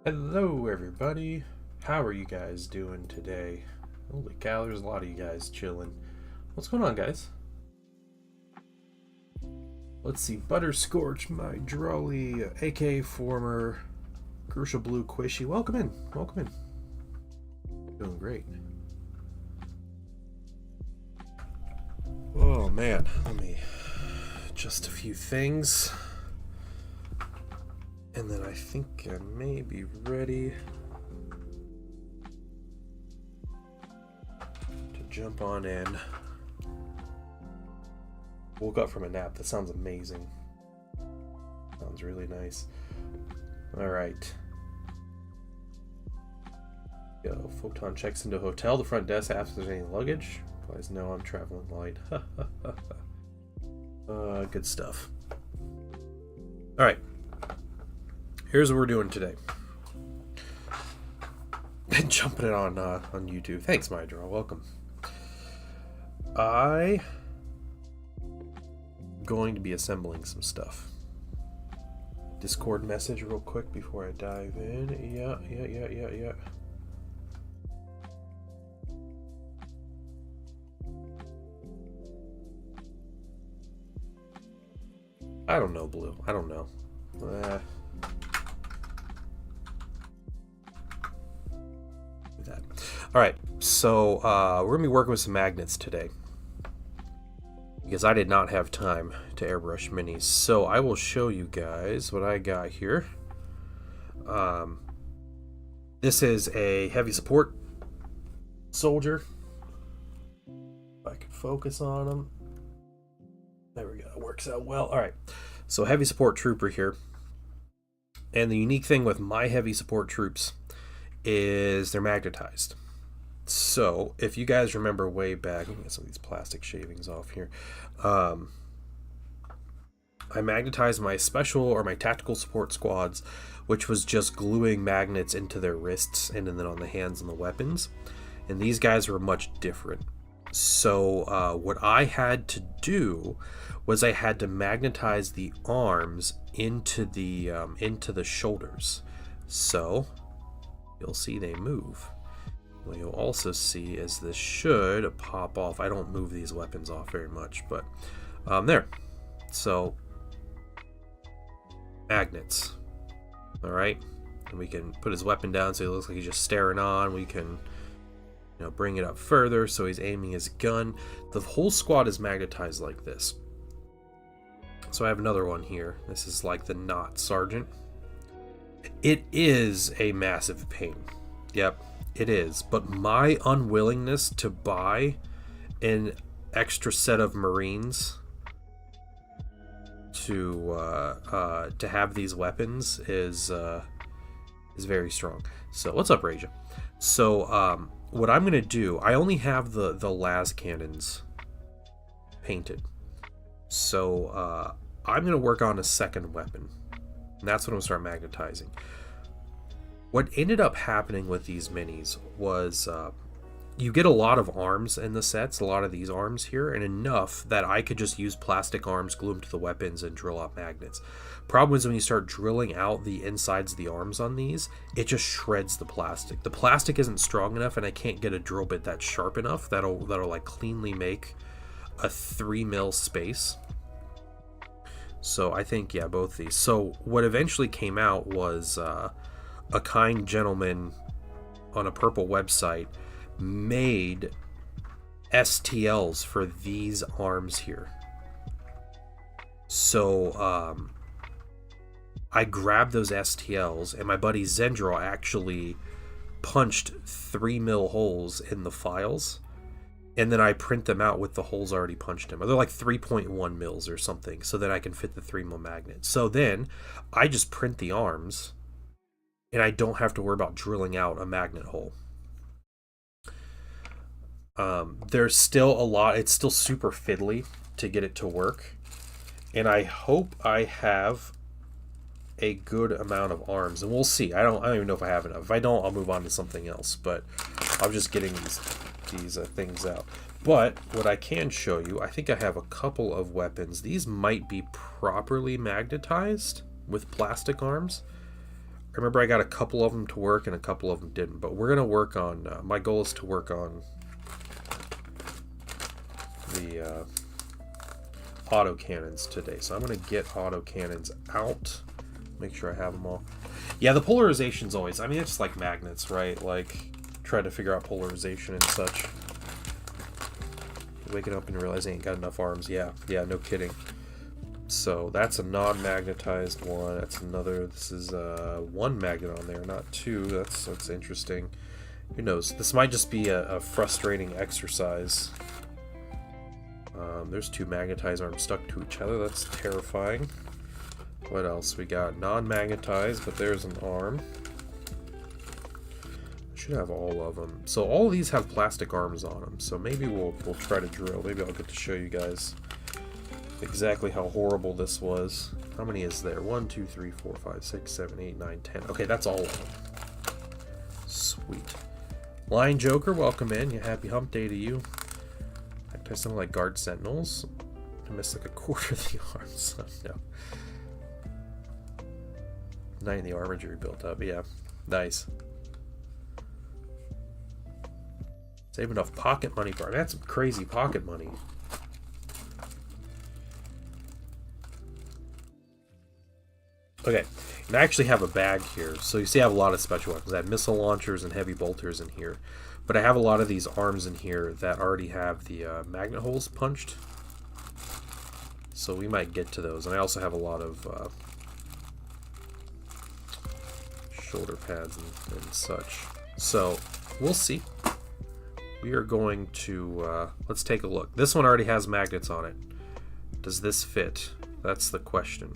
Hello everybody, how are you guys doing today? Holy cow, there's a lot of you guys chilling. What's going on, guys? Let's see, Butterscorch, my Drawley, AK Former, Crucial Blue Quishy, welcome in, welcome in. Doing great. Oh man, let me just a few things. And then I think I may be ready to jump on in. Woke up from a nap. That sounds amazing. Sounds really nice. Alright. Go. Photon checks into hotel. The front desk asks if there's any luggage. Replies, no, I'm traveling light. Good stuff. Alright. Here's what we're doing today. And jumping it on YouTube. Thanks, Mydra. Welcome. I'm going to be assembling some stuff. Discord message real quick before I dive in. Yeah. I don't know, Blue. I don't know. Alright, so we're going to be working with some magnets today. Because I did not have time to airbrush minis. So I will show you guys what I got here. This is a heavy support soldier. If I can focus on him. There we go, it works out well. Alright, so heavy support trooper here. And the unique thing with my heavy support troops is they're magnetized. So, if you guys remember way back, let me get some of these plastic shavings off here. I magnetized my special or my tactical support squads, which was just gluing magnets into their wrists and then on the hands and the weapons. And these guys were much different. So, what I had to do was I had to magnetize the arms into the shoulders. So, you'll see they move. What you'll also see is this should pop off. I don't move these weapons off very much, but there. So, magnets. Alright. And we can put his weapon down so he looks like he's just staring on. We can, bring it up further so he's aiming his gun. The whole squad is magnetized like this. So I have another one here. This is like the Not Sergeant. It is a massive pain. Yep. It is, but my unwillingness to buy an extra set of Marines to have these weapons is very strong. So what's up, Raja? So what I'm gonna do, I only have the las cannons painted, so I'm gonna work on a second weapon, and that's what I'm gonna start magnetizing. What ended up happening with these minis was you get a lot of arms in the sets, a lot of these arms here, and enough that I could just use plastic arms, glue them to the weapons, and drill out magnets. Problem is when you start drilling out the insides of the arms on these, it just shreds the plastic. The plastic isn't strong enough, and I can't get a drill bit that's sharp enough that'll like cleanly make a 3mm space. So I think, yeah, both these. So what eventually came out was a kind gentleman on a purple website made STLs for these arms here. So I grabbed those STLs, and my buddy Zendral actually punched 3mm holes in the files, and then I print them out with the holes already punched in. They're like 3.1 mils or something, so that I can fit the 3mm magnet. So then I just print the arms, and I don't have to worry about drilling out a magnet hole. There's still a lot, it's still super fiddly to get it to work, and I hope I have a good amount of arms, and we'll see. I don't even know if I have enough. If I don't, I'll move on to something else, but I'm just getting these things out. But what I can show you, I think I have a couple of weapons. These might be properly magnetized with plastic arms. remember I got a couple of them to work and a couple of them didn't, but we're going to work on, my goal is to work on the auto cannons today. So I'm going to get auto cannons out, make sure I have them all. Yeah, the polarization's always, I mean, it's like magnets, right? Like, try to figure out polarization and such. Waking up and realize I ain't got enough arms. Yeah, no kidding. So that's a non-magnetized one. That's another. This is one magnet on there, not two. That's interesting. Who knows? This might just be a frustrating exercise. There's two magnetized arms stuck to each other. That's terrifying. What else? We got non-magnetized, but there's an arm. Should have all of them. So all of these have plastic arms on them. So maybe we'll try to drill. Maybe I'll get to show you guys exactly how horrible this was. How many is there? 1, 2, 3, 4, 5, 6, 7, 8, 9, 10. Okay, that's all of them. Sweet. Lion Joker, welcome in. Yeah, happy hump day to you. I sound like guard sentinels. I missed like a quarter of the arms. No. Knight in the armagery built up. Yeah, nice. Save enough pocket money for it. That's some crazy pocket money. Okay, and I actually have a bag here. So you see I have a lot of special weapons. I have missile launchers and heavy bolters in here. But I have a lot of these arms in here that already have the magnet holes punched. So we might get to those. And I also have a lot of shoulder pads and such. So we'll see. We are going to, let's take a look. This one already has magnets on it. Does this fit? That's the question.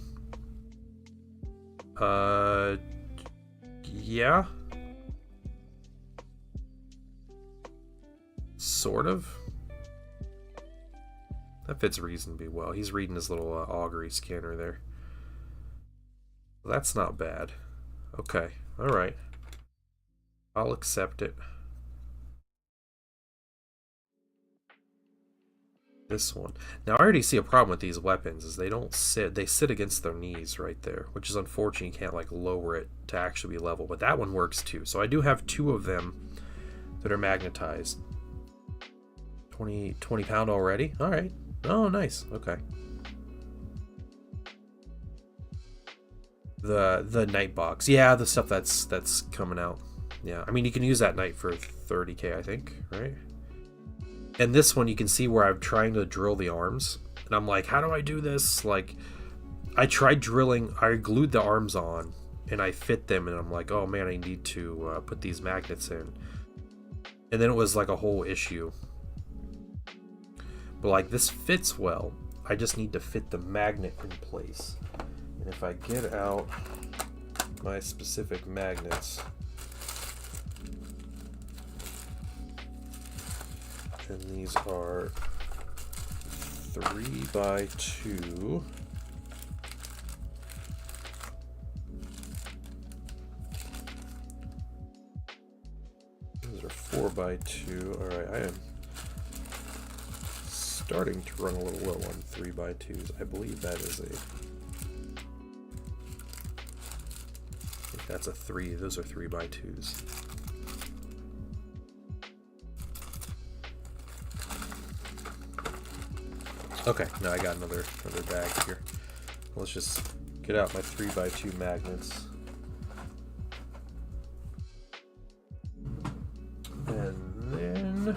Yeah. Sort of. That fits reasonably well. He's reading his little augury scanner there. That's not bad. Okay, alright. I'll accept it. This one. Now I already see a problem with these weapons is they don't sit, they sit against their knees right there, which is unfortunate. You can't like lower it to actually be level, but that one works too. So I do have two of them that are magnetized. 20 pound already? Alright. Oh, nice. Okay. The night box. Yeah, the stuff that's coming out. Yeah, I mean you can use that night for 30k, I think, right? And this one you can see where I'm trying to drill the arms. And I'm like, how do I do this? Like, I tried drilling, I glued the arms on and I fit them and I'm like, oh man, I need to put these magnets in. And then it was like a whole issue. But like this fits well. I just need to fit the magnet in place. And if I get out my specific magnets, and these are 3x2. Those are 4x2. Alright, I am starting to run a little low on 3x2s. I believe that is a... I think that's a 3. Those are 3x2s. Okay, now I got another bag here. Let's just get out my 3x2 magnets. And then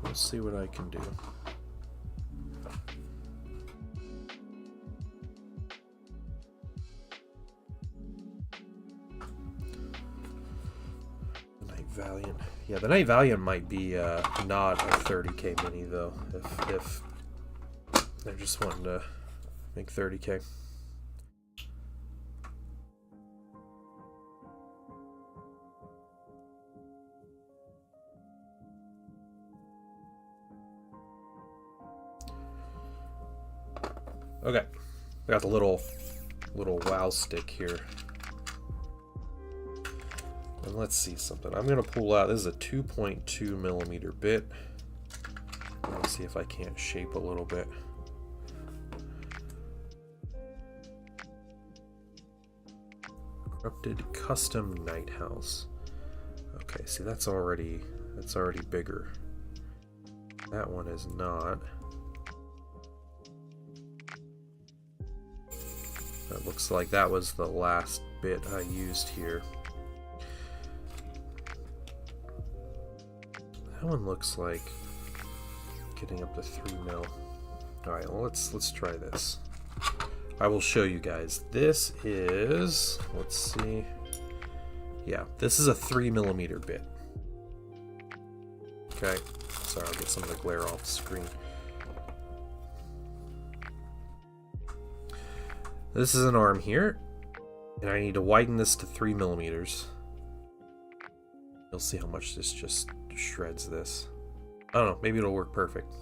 we'll see what I can do. Valiant. Yeah, the Night Valiant might be not a 30k mini though. If they're just wanting to make 30k. Okay, we got the little wow stick here. And let's see something. I'm gonna pull out, this is a 2.2 millimeter bit. Let's see if I can't shape a little bit. Corrupted custom night house. Okay, see that's already bigger. That one is not. That looks like that was the last bit I used here. That one looks like getting up to 3 mil. Alright, well let's try this. I will show you guys. This is, let's see. Yeah, this is a 3mm bit. Okay, sorry, I'll get some of the glare off the screen. This is an arm here, and I need to widen this to 3mm. You'll see how much this just shreds this. I don't know, maybe it'll work perfect.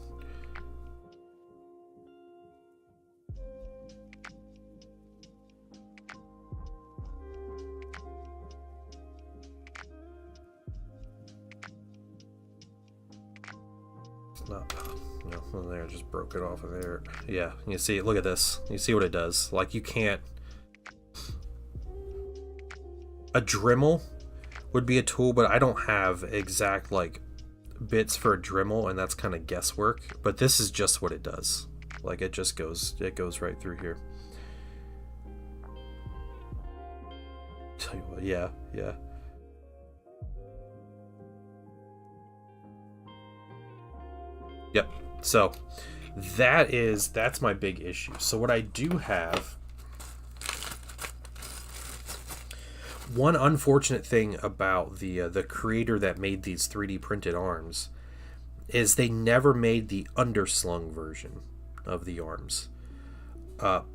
Not, no, there, just broke it off of there. Yeah, you see, look at this. You see what it does. Like, you can't. A Dremel would be a tool, but I don't have exact, like, bits for a Dremel, and that's kind of guesswork. But this is just what it does. Like, it just goes, right through here. Tell you what, yeah. Yep. So that's my big issue. So what I do have, one unfortunate thing about the creator that made these 3D printed arms is they never made the underslung version of the arms.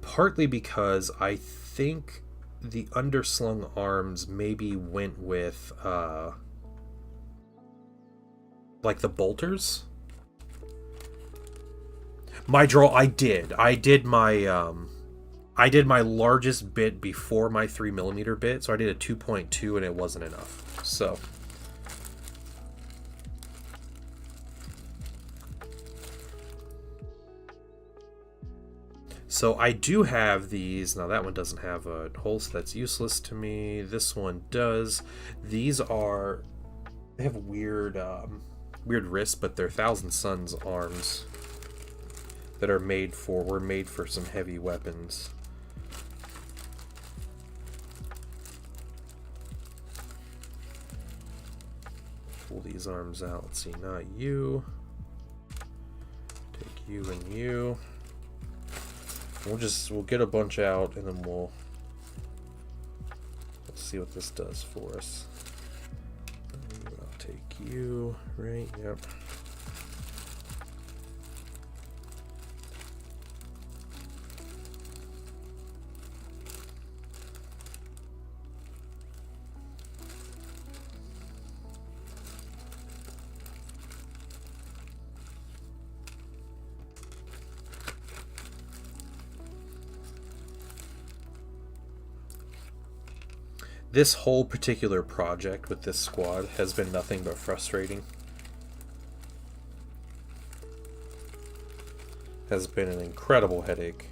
Partly because I think the underslung arms maybe went with like the bolters. My draw, I did my largest bit before my 3mm bit, so I did a 2.2 and it wasn't enough. So I do have these. Now that one doesn't have a hole, so that's useless to me. This one does. These are, they have weird wrists, but they're Thousand Suns arms that were made for some heavy weapons. Pull these arms out. Let's see, not you. Take you and you. We'll get a bunch out, and then we'll see what this does for us. I'll take you, right? Yep. This whole particular project with this squad has been nothing but frustrating. Has been an incredible headache.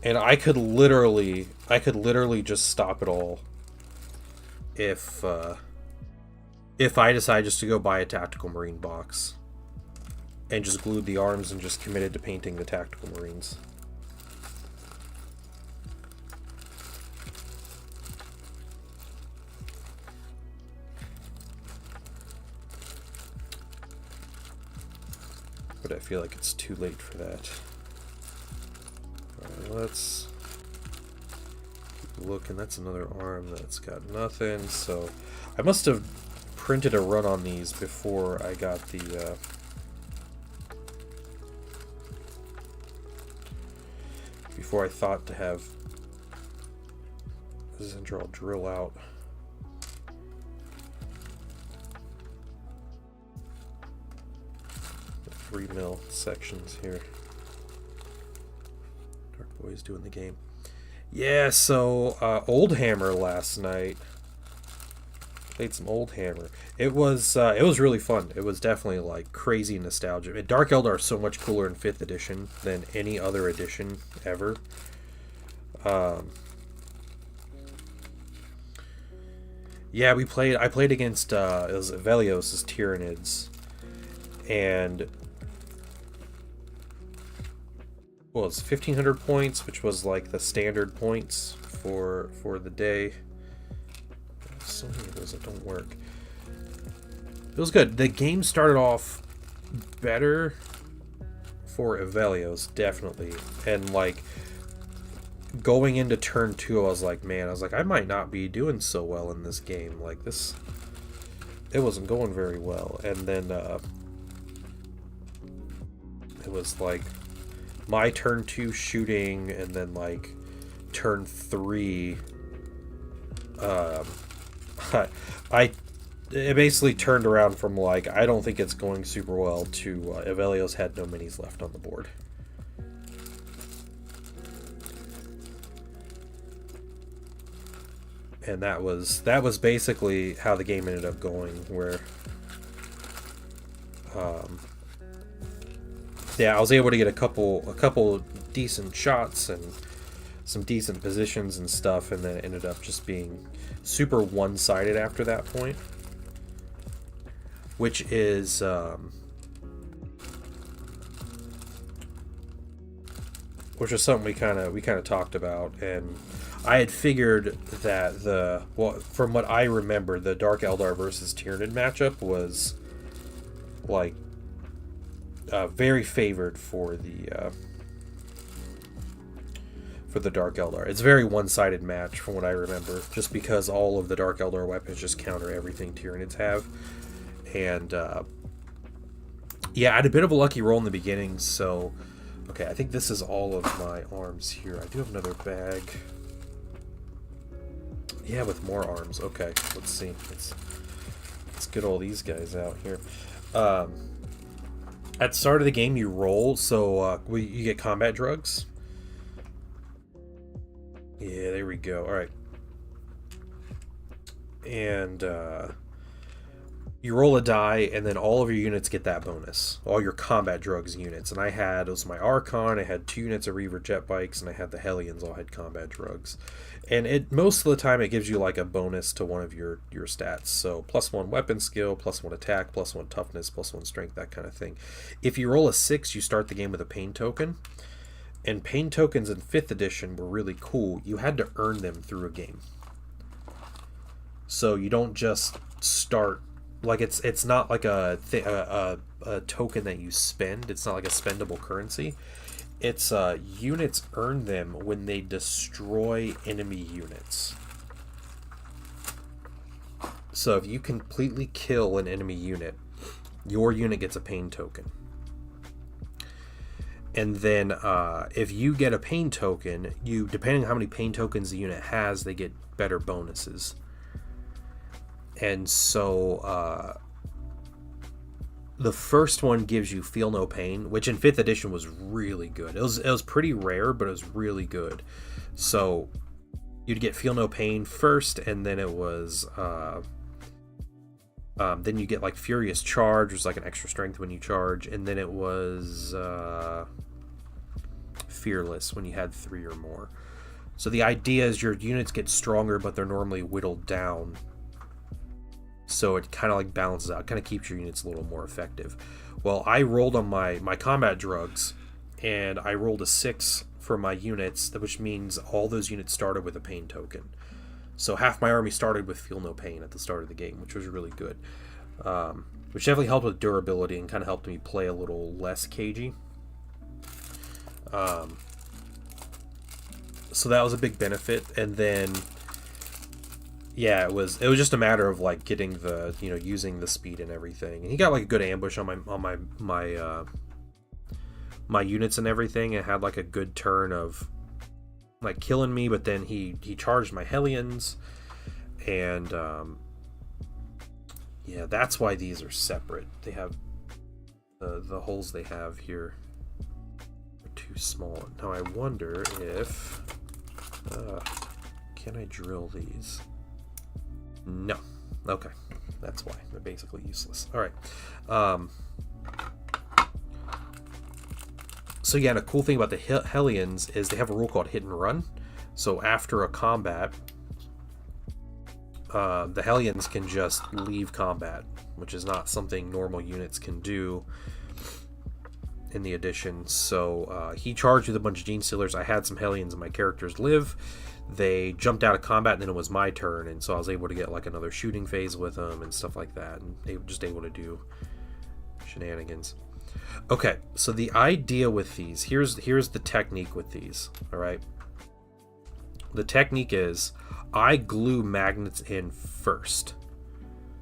And I could literally just stop it all if I decide just to go buy a Tactical Marine box and just glued the arms and just committed to painting the Tactical Marines. But I feel like it's too late for that. Alright, let's keep looking. That's another arm that's got nothing. So I must have printed a run on these before I got the before I thought to have Zendral drill out. The 3mm sections here. Dark Boy's doing the game. Yeah, so Old Hammer last night. Played some Old Hammer. It was really fun. It was definitely like crazy nostalgia. Dark Eldar is so much cooler in 5th edition than any other edition ever. Yeah, we played. I played against it was Velios' Tyranids, and well, it's 1,500 points, which was like the standard points for the day. So many of those that don't work. It was good. The game started off better for Evelios, definitely, and like going into turn 2, I was like, man, I might not be doing so well in this game. Like this, it wasn't going very well, and then it was like my turn 2 shooting, and then like turn 3, it basically turned around from like I don't think it's going super well to Evelios had no minis left on the board. And that was basically how the game ended up going, where yeah, I was able to get a couple decent shots and some decent positions and stuff, and then it ended up just being super one-sided after that point, which is something we kind of talked about. And I had figured that from what I remember, the Dark Eldar versus Tyranid matchup was like very favored for the Dark Eldar. It's a very one-sided match from what I remember, just because all of the Dark Eldar weapons just counter everything Tyranids have. And yeah, I had a bit of a lucky roll in the beginning, so okay, I think this is all of my arms here. I do have another bag. Yeah, with more arms. Okay, let's see. Let's get all these guys out here. At the start of the game, you roll, so you get combat drugs. Yeah, there we go. All right. And you roll a die, and then all of your units get that bonus. All your combat drugs units. And it was my Archon, I had 2 units of Reaver jet bikes, and I had the Hellions all had combat drugs. And most of the time it gives you like a bonus to one of your stats. So +1 weapon skill, +1 attack, +1 toughness, +1 strength, that kind of thing. If you roll a 6, you start the game with a pain token. And pain tokens in 5th edition were really cool. You had to earn them through a game. So you don't just start, like it's not like a token that you spend. It's not like a spendable currency. It's units earn them when they destroy enemy units. So if you completely kill an enemy unit, your unit gets a pain token. And then if you get a pain token, depending on how many pain tokens the unit has, they get better bonuses. And so the first one gives you Feel No Pain, which in 5th edition was really good. It was pretty rare, but it was really good. So you'd get Feel No Pain first, and then it was then you get like Furious Charge, which is like an extra strength when you charge, and then it was Fearless when you had 3 or more. So the idea is your units get stronger, but they're normally whittled down. So it kind of like balances out, kind of keeps your units a little more effective. Well, I rolled on my combat drugs, and I rolled a 6 for my units, which means all those units started with a pain token. So half my army started with Feel No Pain at the start of the game, which was really good. Which definitely helped with durability and kind of helped me play a little less cagey. So that was a big benefit. And then yeah, it was just a matter of like getting the, using the speed and everything. And he got like a good ambush on my units and everything. It had like a good turn of like killing me, but then he charged my Hellions, and yeah, that's why these are separate. They have the holes they have here are too small. Now I wonder if can I drill these? No. Okay. That's why. They're basically useless. Alright. So yeah, and a cool thing about the Hellions is they have a rule called Hit and Run. So after a combat, the Hellions can just leave combat, which is not something normal units can do in the edition. So he charged with a bunch of Gene Stealers. I had some Hellions and my characters live. They jumped out of combat, and then it was my turn, and so I was able to get like another shooting phase with them and stuff like that, and they were just able to do shenanigans. Okay, so the idea with these, here's the technique with these. All right, the technique is I glue magnets in first.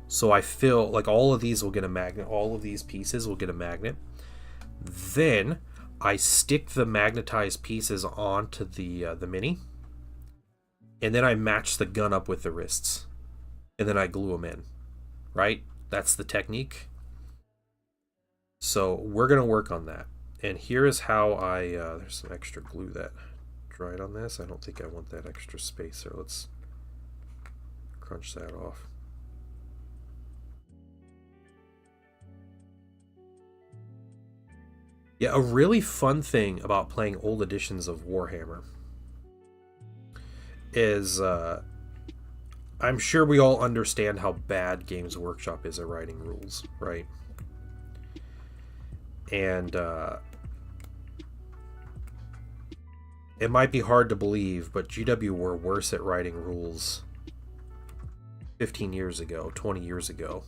So I fill, like, all of these will get a magnet, all of these pieces will get a magnet. Then I stick the magnetized pieces onto the mini, and then I match the gun up with the wrists, and then I glue them in. Right? That's the technique. So we're gonna work on that. And here is how I there's some extra glue that dried on this. I don't think I want that extra space there. Let's crunch that off. Yeah, a really fun thing about playing old editions of Warhammer is I'm sure we all understand how bad Games Workshop is at writing rules, right? And it might be hard to believe, but GW were worse at writing rules 15 years ago, 20 years ago.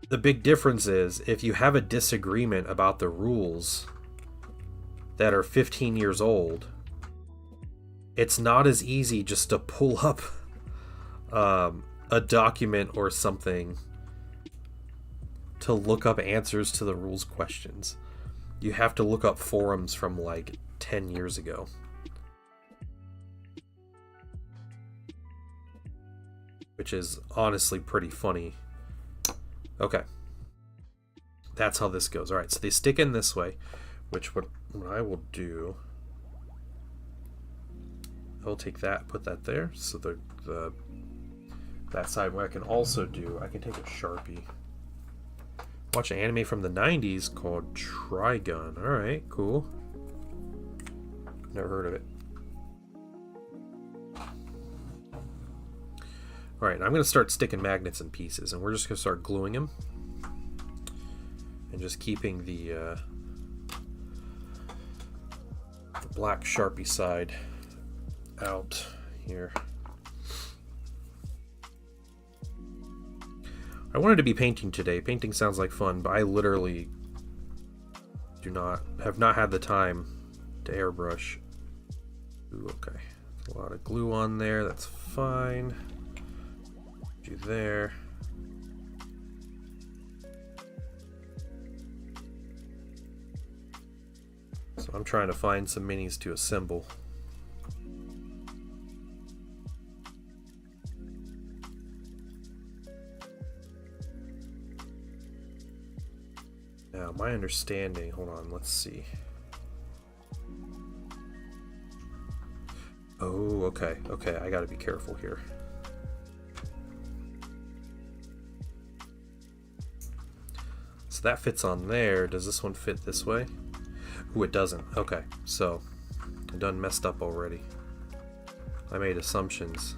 The big difference is if you have a disagreement about the rules that are 15 years old, it's not as easy just to pull up a document or something to look up answers to the rules questions. You have to look up forums from like 10 years ago. Which is honestly pretty funny. Okay. That's how this goes. Alright, so they stick in this way, which what I will do, I'll take that, put that there, so that side, what I can also do, I can take a Sharpie. Watch an anime from the 90s called Trigun. Alright, cool. Never heard of it. Alright, I'm going to start sticking magnets in pieces, and we're just going to start gluing them. And just keeping the black Sharpie side out here. I wanted to be painting today. Painting sounds like fun, but I literally have not had the time to airbrush. Ooh, okay. There's a lot of glue on there. That's fine. Do there. So I'm trying to find some minis to assemble. Now, my understanding, hold on, let's see. Oh, okay, okay, I gotta be careful here. So that fits on there. Does this one fit this way? Ooh, it doesn't. Okay, so I done messed up already. I made assumptions.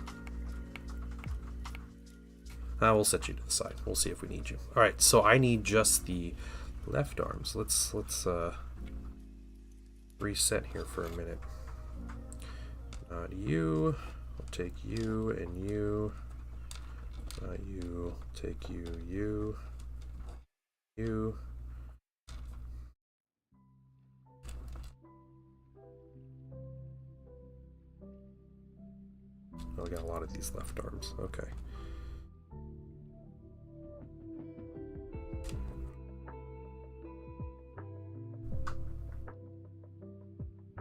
We'll set you to the side. We'll see if we need you. All right, so I need just the left arms. Let's reset here for a minute. Not you. I'll take you and you. Not you. Take you. You. You. Oh, I got a lot of these left arms. Okay.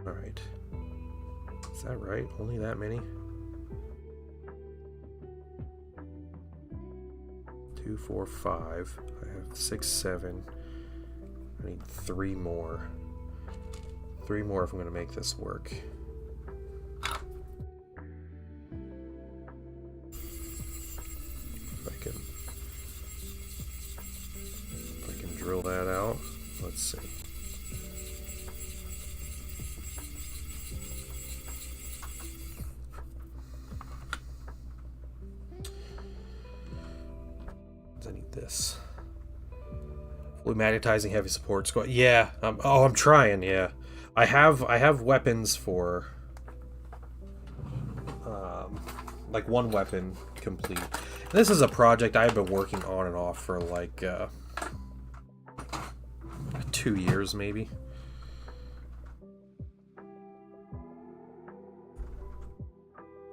Alright. Is that right? Only that many? 2, 4, 5. I have 6, 7. I need 3 more. 3 more if I'm going to make this work. If I can drill that out. Let's see. Fully magnetizing heavy support squad. Yeah. Oh, I'm trying. Yeah. I have weapons for like one weapon complete. This is a project I've been working on and off for like 2 years maybe.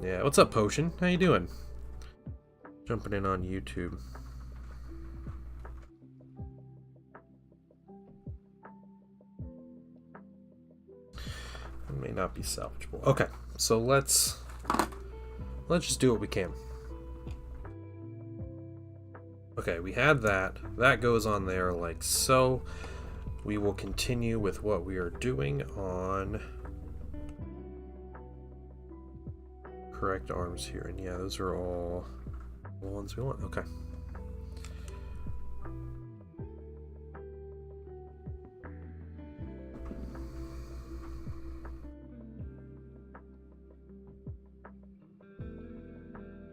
Yeah, what's up, Potion? How you doing? Jumping in on YouTube. It may not be salvageable. Okay, so let's just do what we can. Okay, we had that. That goes on there like so. We will continue with what we are doing on correct arms here. And yeah, those are all the ones we want. Okay.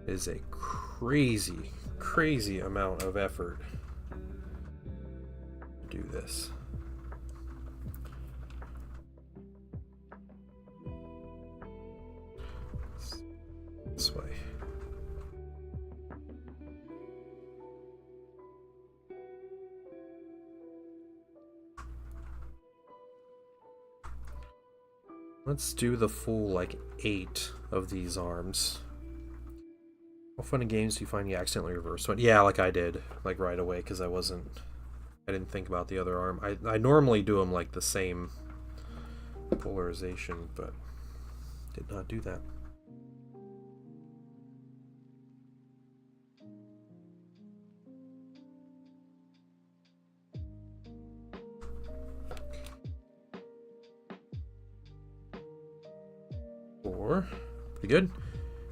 It is a crazy amount of effort to do this. This way. Let's do the full like 8 of these arms. What fun in games do you find you accidentally reverse one? Yeah, like I did, like right away, because I didn't think about the other arm. I normally do them like the same polarization, but did not do that. Pretty good.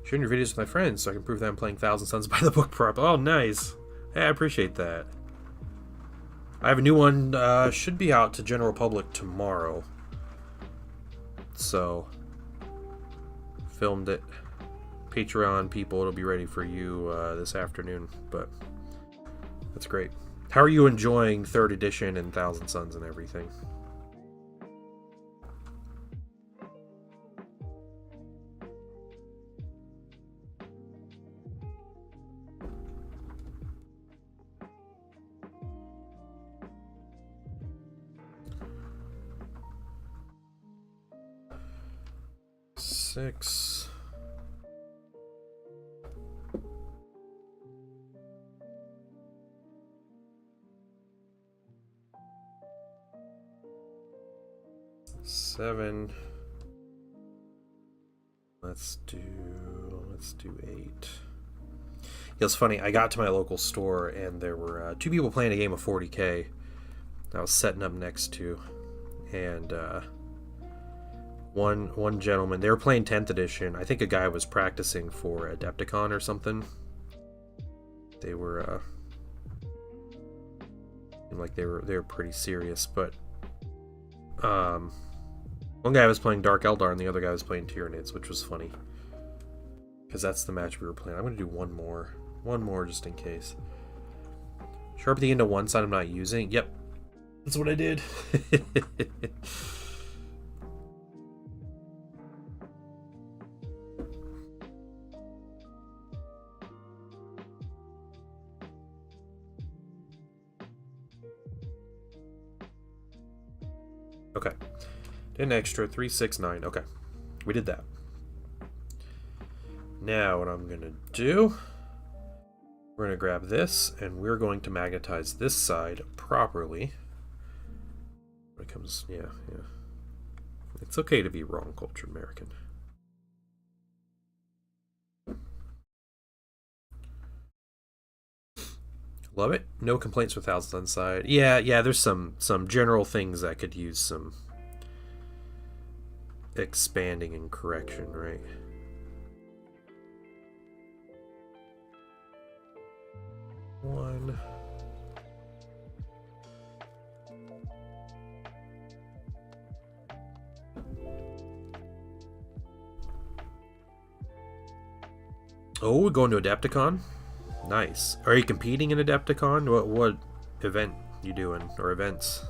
Sharing your videos with my friends so I can prove that I'm playing Thousand Suns by the book prop. Oh, nice. Hey, I appreciate that. I have a new one, should be out to general public tomorrow. So, filmed it. Patreon people, it'll be ready for you this afternoon, but that's great. How are you enjoying 3rd edition and Thousand Suns and everything? Six. Seven. Let's do 8. Yeah, it's funny. I got to my local store and there were 2 people playing a game of 40K. I was setting up next to, and one gentleman, they were playing 10th edition. I think a guy was practicing for Adepticon or something. They were like they were pretty serious, but one guy was playing Dark Eldar and the other guy was playing Tyranids, which was funny because that's the match we were playing. I'm gonna do one more just in case. Sharpen the into one side I'm not using. Yep, that's what I did. Okay. Did an extra 3, 6, 9. Okay. We did that. Now what I'm gonna do, we're gonna grab this and we're going to magnetize this side properly. When it comes, yeah. It's okay to be wrong, Cultured American. Love it. No complaints with Thousand Suns side. Yeah, there's some general things that could use some expanding and correction, right? One. Oh, we're going to Adepticon? Nice. Are you competing in Adepticon? What event? you doing, or events?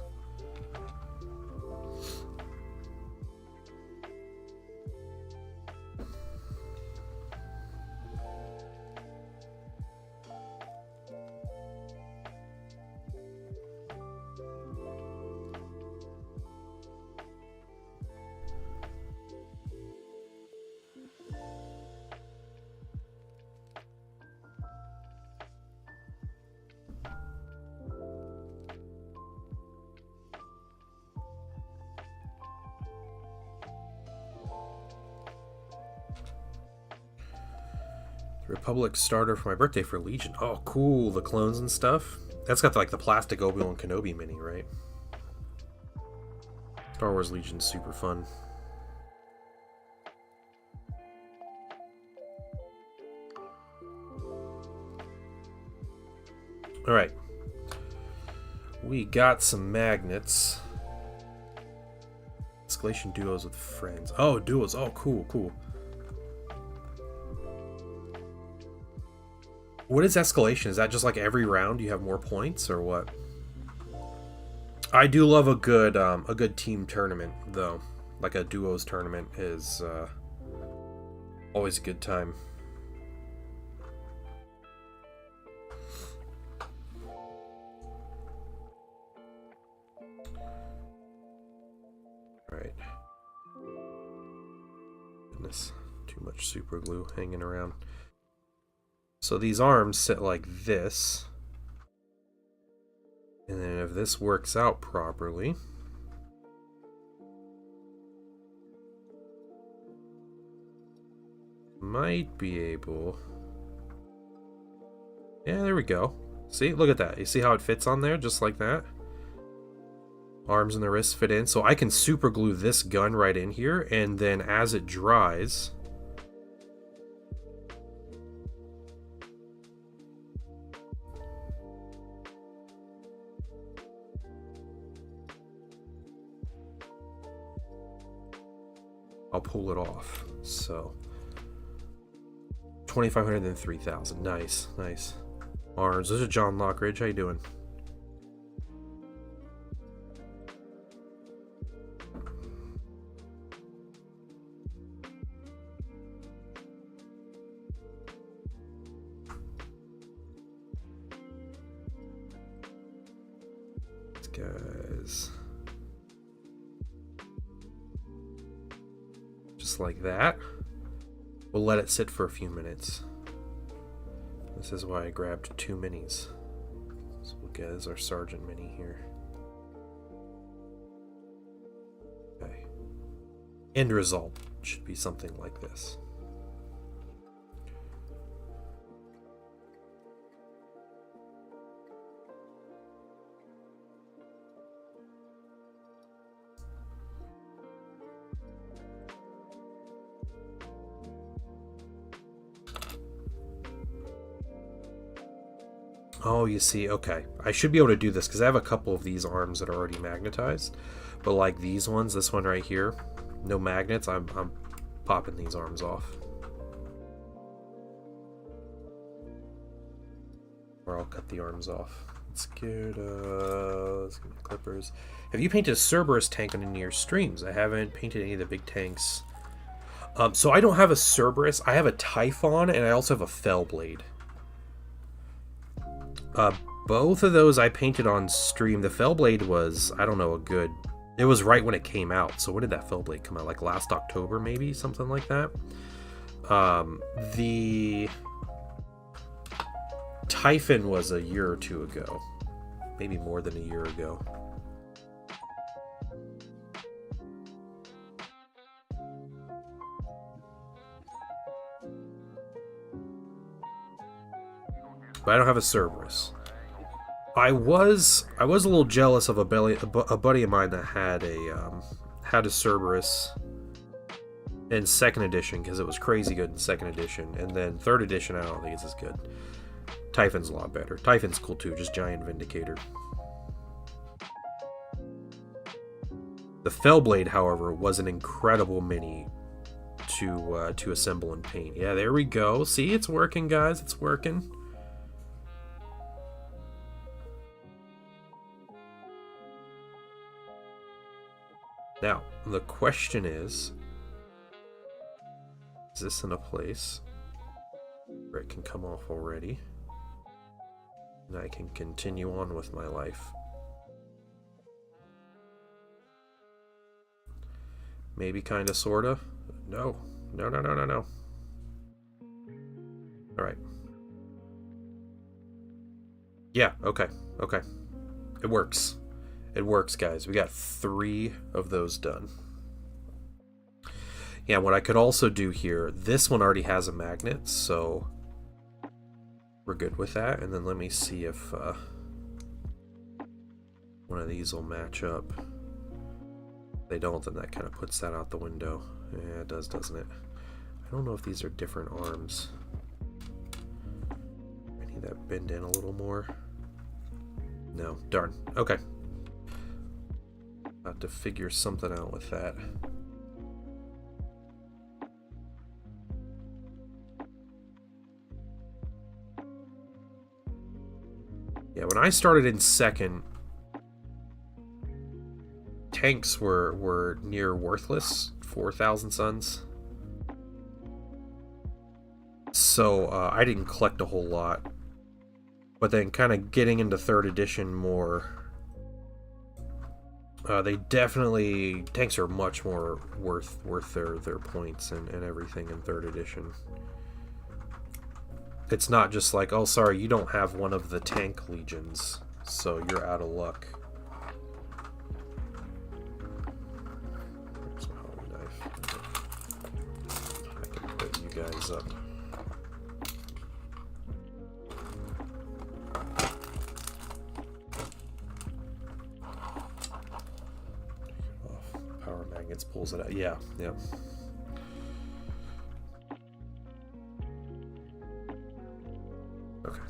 Republic starter for my birthday for Legion. Oh, cool. The clones and stuff. That's got like the plastic Obi-Wan Kenobi mini, right? Star Wars Legion's super fun. Alright. We got some magnets. Escalation duos with friends. Oh, duos. Oh, cool, cool. What is escalation? Is that just like every round you have more points, or what? I do love a good team tournament, though. Like a duos tournament is always a good time. Alright. Goodness, too much super glue hanging around. So these arms sit like this. And then if this works out properly, might be able... Yeah, there we go. See, look at that. You see how it fits on there, just like that? Arms and the wrists fit in. So I can super glue this gun right in here, and then as it dries... I'll pull it off. So 2,500 and 3,000. Nice, nice. Arms. This is John Lockridge. How you doing? These guys. Just like that. We'll let it sit for a few minutes. This is why I grabbed 2 minis. So we'll get as our Sergeant mini here. Okay. End result should be something like this. Oh, you see, okay. I should be able to do this because I have a couple of these arms that are already magnetized. But like these ones, this one right here, no magnets, I'm popping these arms off. Or I'll cut the arms off. Let's get clippers. Have you painted a Cerberus tank on any of your streams? I haven't painted any of the big tanks. So I don't have a Cerberus. I have a Typhon, and I also have a Fellblade. Both of those I painted on stream. The Fellblade was, I don't know, it was right when it came out. So when did that Fellblade come out? Like last October, maybe? Something like that. The Typhon was a year or two ago. Maybe more than a year ago. But I don't have a Cerberus. I was a little jealous of a buddy of mine that had a Cerberus in 2nd edition because it was crazy good in 2nd edition, and then 3rd edition I don't think it's as good. Typhon's a lot better. Typhon's cool too, just giant Vindicator. The Fellblade, however, was an incredible mini to assemble and paint. Yeah, there we go. See, it's working, guys. It's working. Now, the question is this in a place where it can come off already? And I can continue on with my life. Maybe, kinda, sorta. No. No, no, no, no, no. Alright. Yeah, okay. Okay. It works. It works, guys. We got 3 of those done. Yeah, what I could also do here, this one already has a magnet, so we're good with that. And then let me see if one of these will match up. If they don't, then that kind of puts that out the window. Yeah, it does, doesn't it? I don't know if these are different arms. I need that bend in a little more. No, darn. Okay. Have to figure something out with that. Yeah, when I started in second, tanks were near worthless, 4,000 suns. So I didn't collect a whole lot. But then kind of getting into 3rd edition more, they definitely, tanks are much more worth their points and everything in 3rd edition. It's not just like, oh, sorry, you don't have one of the tank legions, so you're out of luck. Here's my Holy knife. I can put you guys up. Power magnets pulls it out. Yeah, yeah. Okay.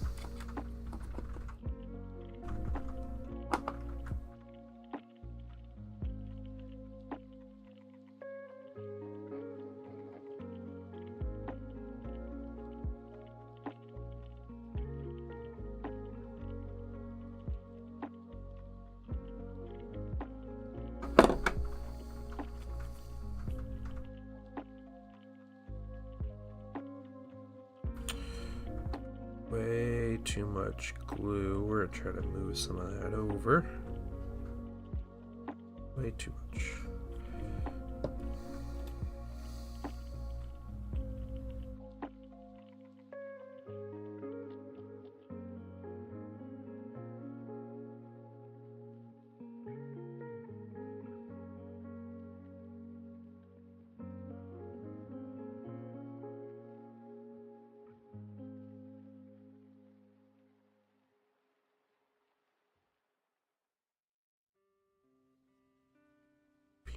Way too much glue. We're gonna try to move some of that over. Way too much.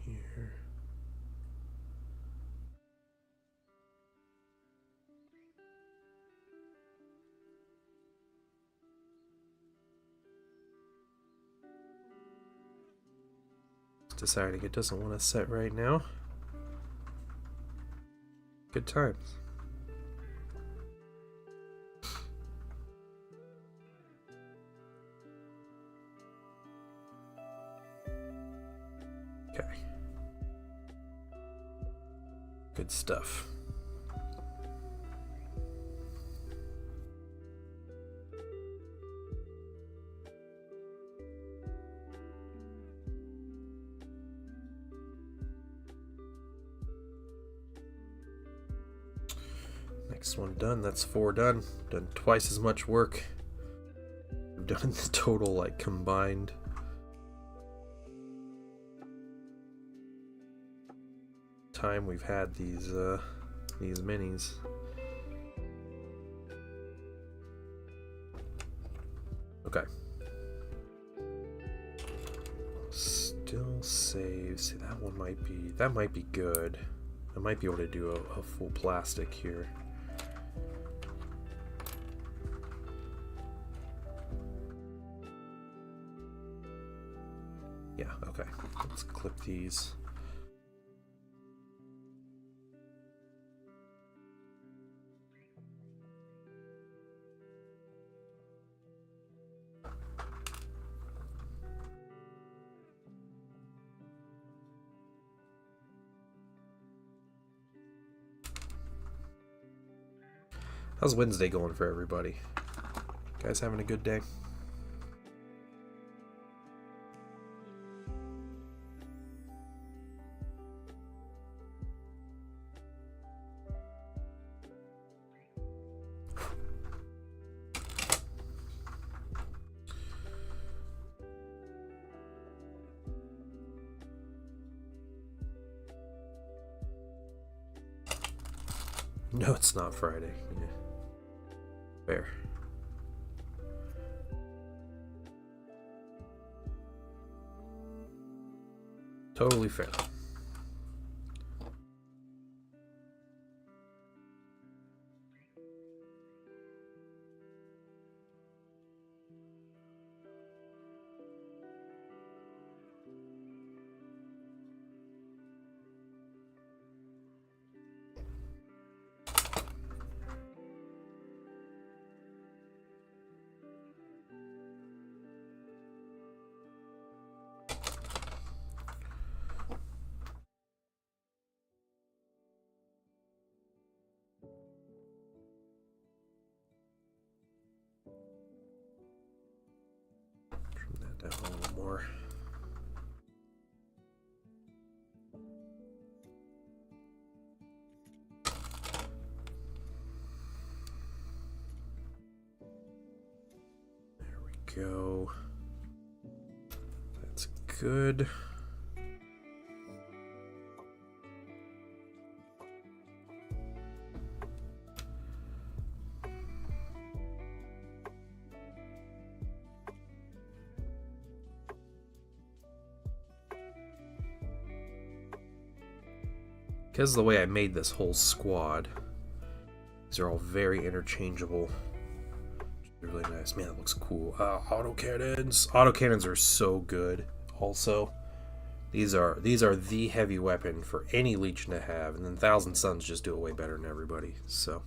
Here. It's deciding it doesn't want to set right now. Good times. Okay. Good stuff. Next one done. That's 4 done. Done twice as much work. We've done the total, like, combined. Time we've had these minis. Okay. Still save. See, that one might be good. I might be able to do a full plastic here. Yeah, okay. Let's clip these. How's Wednesday going for everybody? Guys having a good day? No, it's not Friday. Yeah. Fair. Totally fair. Down a little more. There we go. That's good. Because of the way I made this whole squad, these are all very interchangeable. Really nice. Man, that looks cool. Autocannons. Autocannons are so good. Also, these are the heavy weapon for any Legion to have, and then Thousand Suns just do it way better than everybody. So,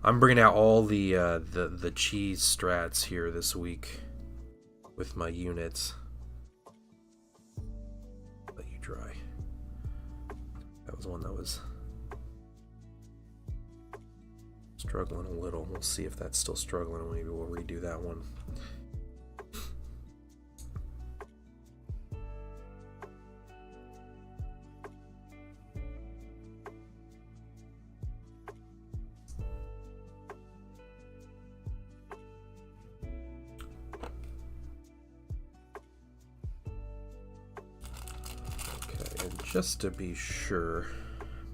I'm bringing out all the cheese strats here this week with my units. Let you dry. That was one that was struggling a little. We'll see if that's still struggling. Maybe we'll redo that one. Okay, and just to be sure,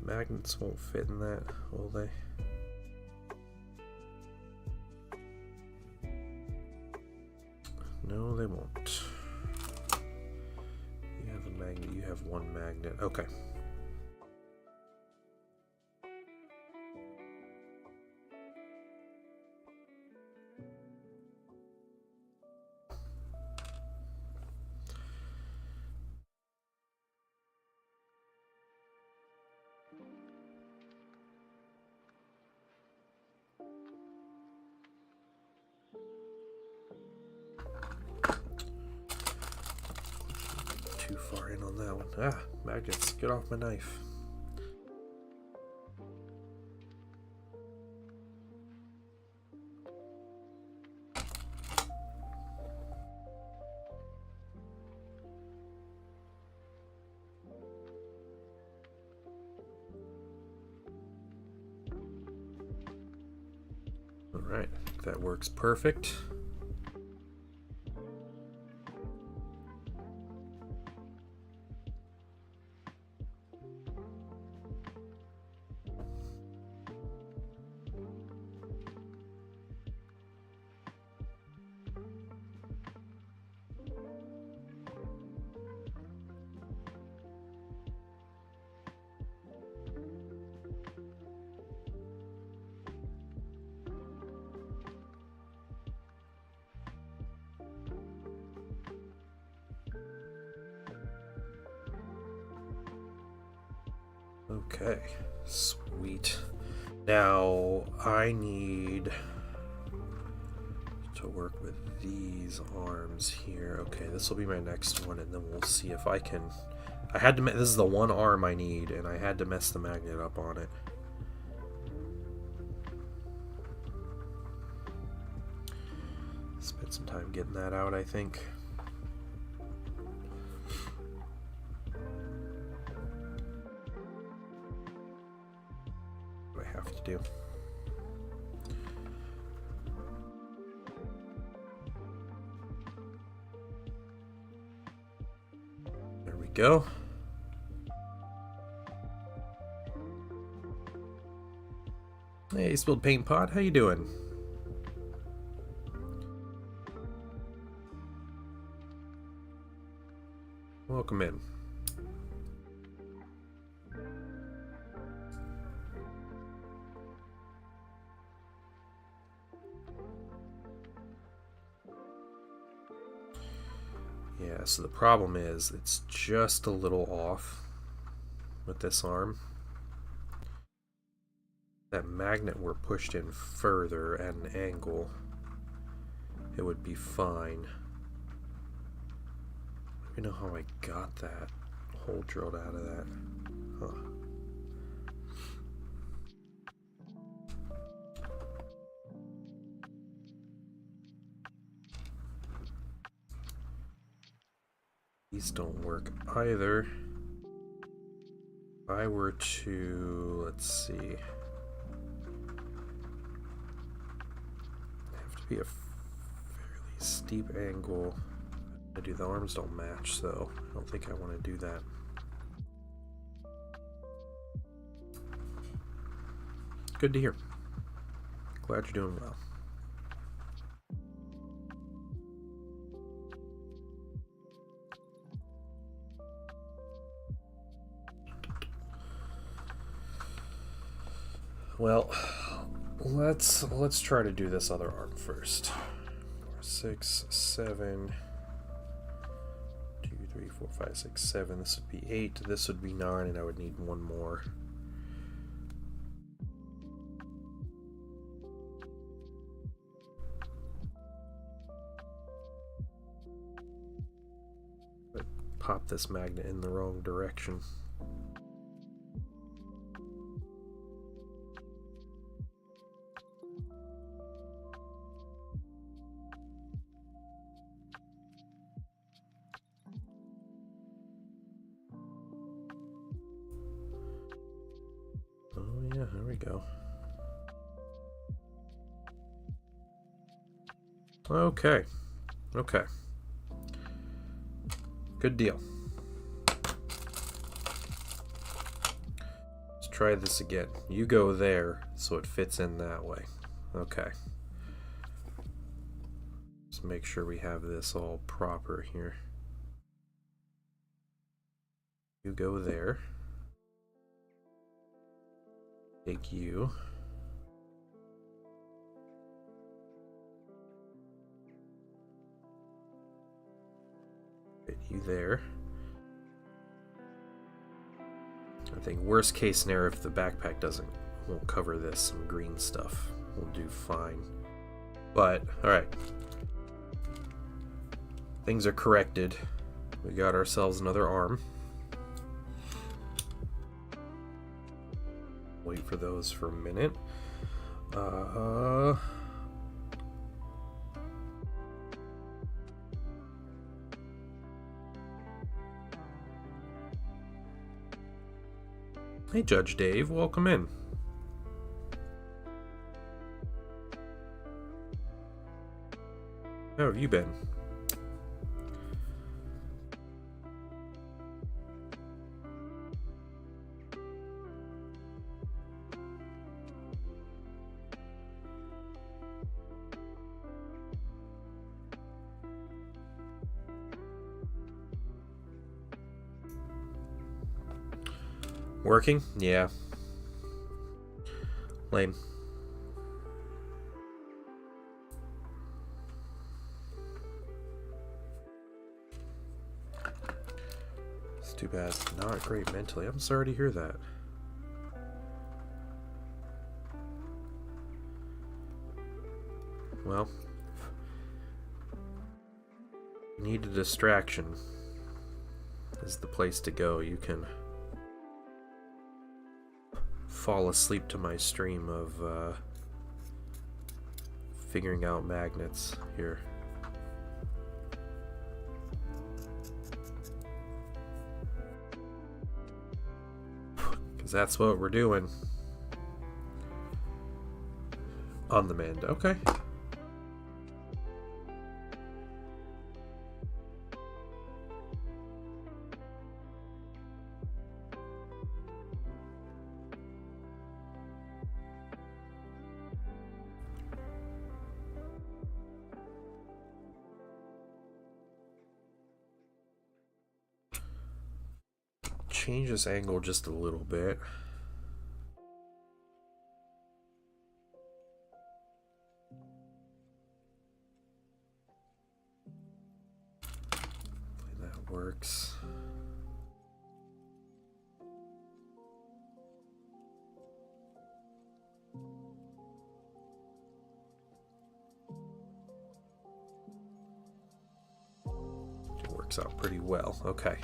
magnets won't fit in that, will they? No, they won't. You have a magnet, you have one magnet. Okay. Too far in on that one. Ah, magnets, get off my knife. All right, that works perfect. Okay, sweet. Now I need to work with these arms here. Okay, this will be my next one, and then we'll see if I can. I had to. This is the one arm I need, and I had to mess the magnet up on it. Spend some time getting that out, I think. What do I have to do? There we go. Hey, Spilled Paint Pod, how you doing? Welcome in. Yeah, so the problem is it's just a little off with this arm. That magnet were pushed in further at an angle, it would be fine. I don't know how I got that hole drilled out of that. Huh. These don't work either. If I were to, let's see, have to be a fairly steep angle. The arms don't match, so I don't think I want to do that. Good to hear. Glad you're doing well. Well, let's try to do this other arm first. 4, 6, 7. 2, 3, 4, 5, 6, 7. This would be 8. This would be 9, and I would need one more. But pop this magnet in the wrong direction. Yeah, there we go. Okay. Okay. Good deal. Let's try this again. You go there so it fits in that way. Okay. Just make sure we have this all proper here. You go there. Take you. Fit you there. I think worst case scenario, if the backpack won't cover this, some green stuff will do fine. But, alright. Things are corrected. We got ourselves another arm. Wait for those for a minute. Hey, Judge Dave, welcome in. How have you been? Working? Yeah. Lame. It's too bad. Not great mentally. I'm sorry to hear that. Well, you need a distraction. This is the place to go. You can fall asleep to my stream of figuring out magnets here. 'Cause that's what we're doing. On the mend. Okay. Change this angle just a little bit. Hopefully that works. It works out pretty well. Okay.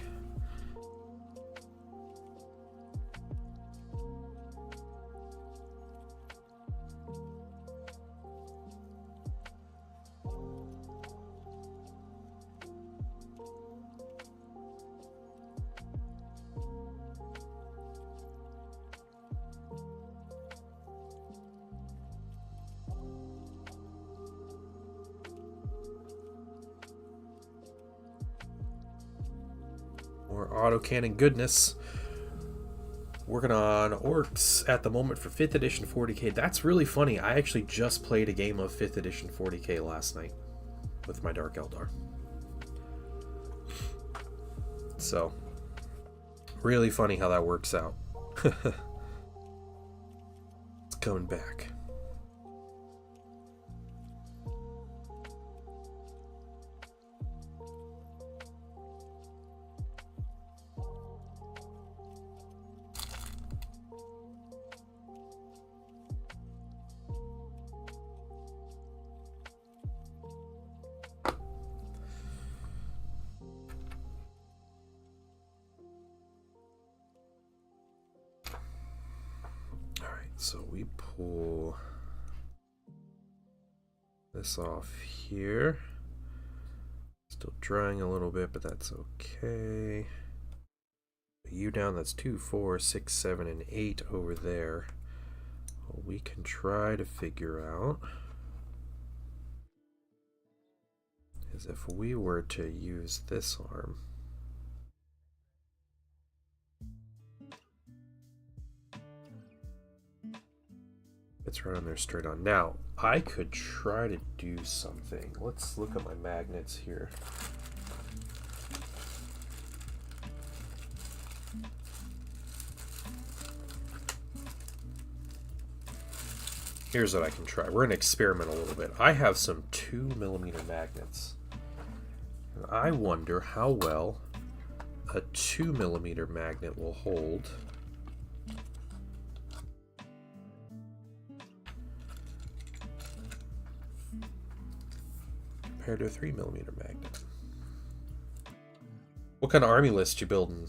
More autocannon goodness. Working on orcs at the moment for 5th edition 40k. That's really funny. I actually just played a game of 5th edition 40k last night with my Dark Eldar. So, really funny how that works out. It's coming back. So we pull this off here. Still drying a little bit, but that's okay. You down, that's 2, 4, 6, 7, and 8 over there. What we can try to figure out is if we were to use this arm. It's right on there, straight on. Now, I could try to do something. Let's look at my magnets here. Here's what I can try. We're going to experiment a little bit. I have some 2mm magnets. And I wonder how well a 2mm magnet will hold compared to a 3mm magnet. What kind of army list you building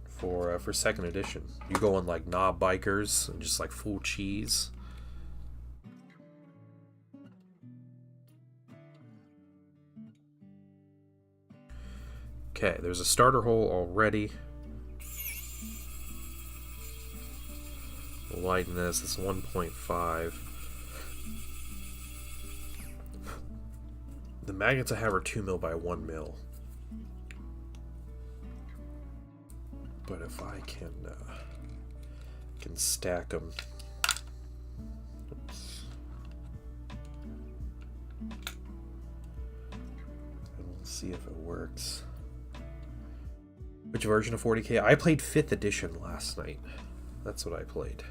for 2nd edition? You going like knob bikers and just like full cheese? Okay, there's a starter hole already. We'll lighten this. It's 1.5. The magnets I have are 2mm by 1mm. But if I can stack them. Oops. And we'll see if it works. Which version of 40k? I played 5th edition last night. That's what I played.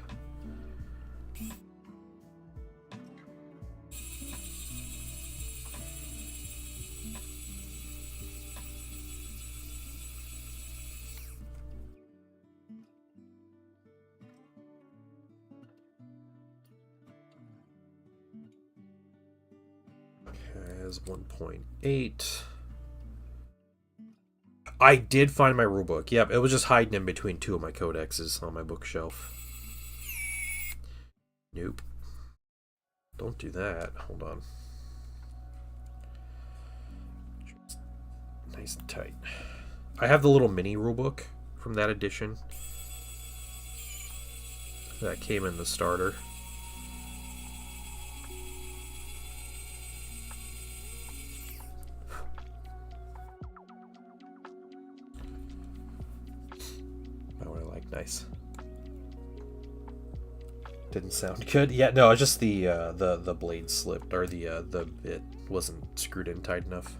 Okay, as 1.8. I did find my rulebook. Yep, it was just hiding in between 2 of my codexes on my bookshelf. Nope. Don't do that. Hold on. Nice and tight. I have the little mini rulebook from that edition. that came in the starter. Not what I like. Nice. Didn't sound good. Yeah, no, it's just the blade slipped, or it wasn't screwed in tight enough.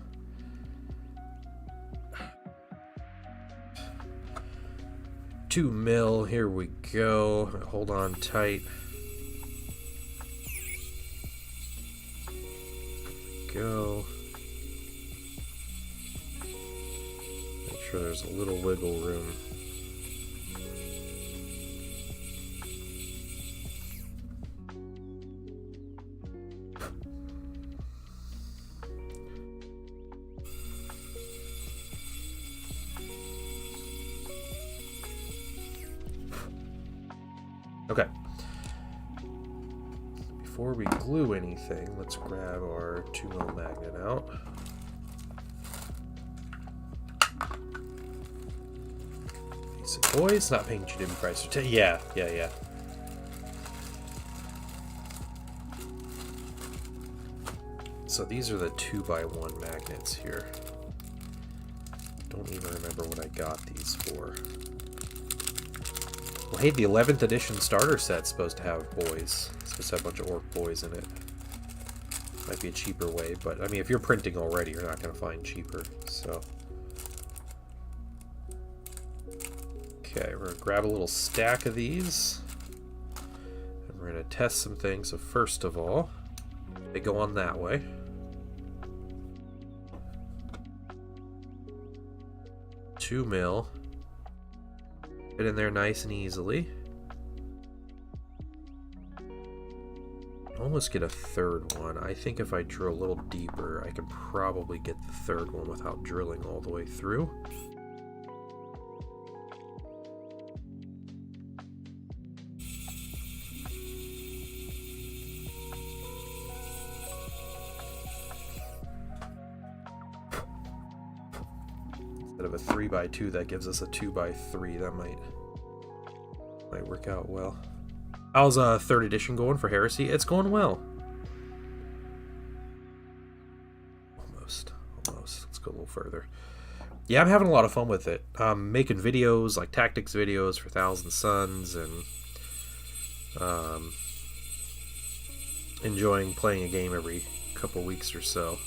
$2 mil. Here we go. Hold on tight. Go. Make sure there's a little wiggle room. Okay. Before we glue anything, let's grab our 2 mil magnet out. Basic boys, not paying GW price. Yeah. So these are the 2x1 magnets here. Don't even remember what I got these for. Well, hey, the 11th edition starter set's supposed to have boys. It's supposed to have a bunch of orc boys in it. Might be a cheaper way, but I mean, if you're printing already, you're not going to find cheaper, so. Okay, we're going to grab a little stack of these. And we're going to test some things. So first of all, they go on that way. $2 mil. Fit in there nice and easily. Almost get a third one. I think if I drill a little deeper, I could probably get the third one without drilling all the way through. Instead of a 3x2, that gives us a 2x3. That might work out well. How's 3rd edition going for Heresy? It's going well. Almost. Let's go a little further. Yeah, I'm having a lot of fun with it. I'm making videos, like tactics videos for Thousand Suns, and enjoying playing a game every couple weeks or so.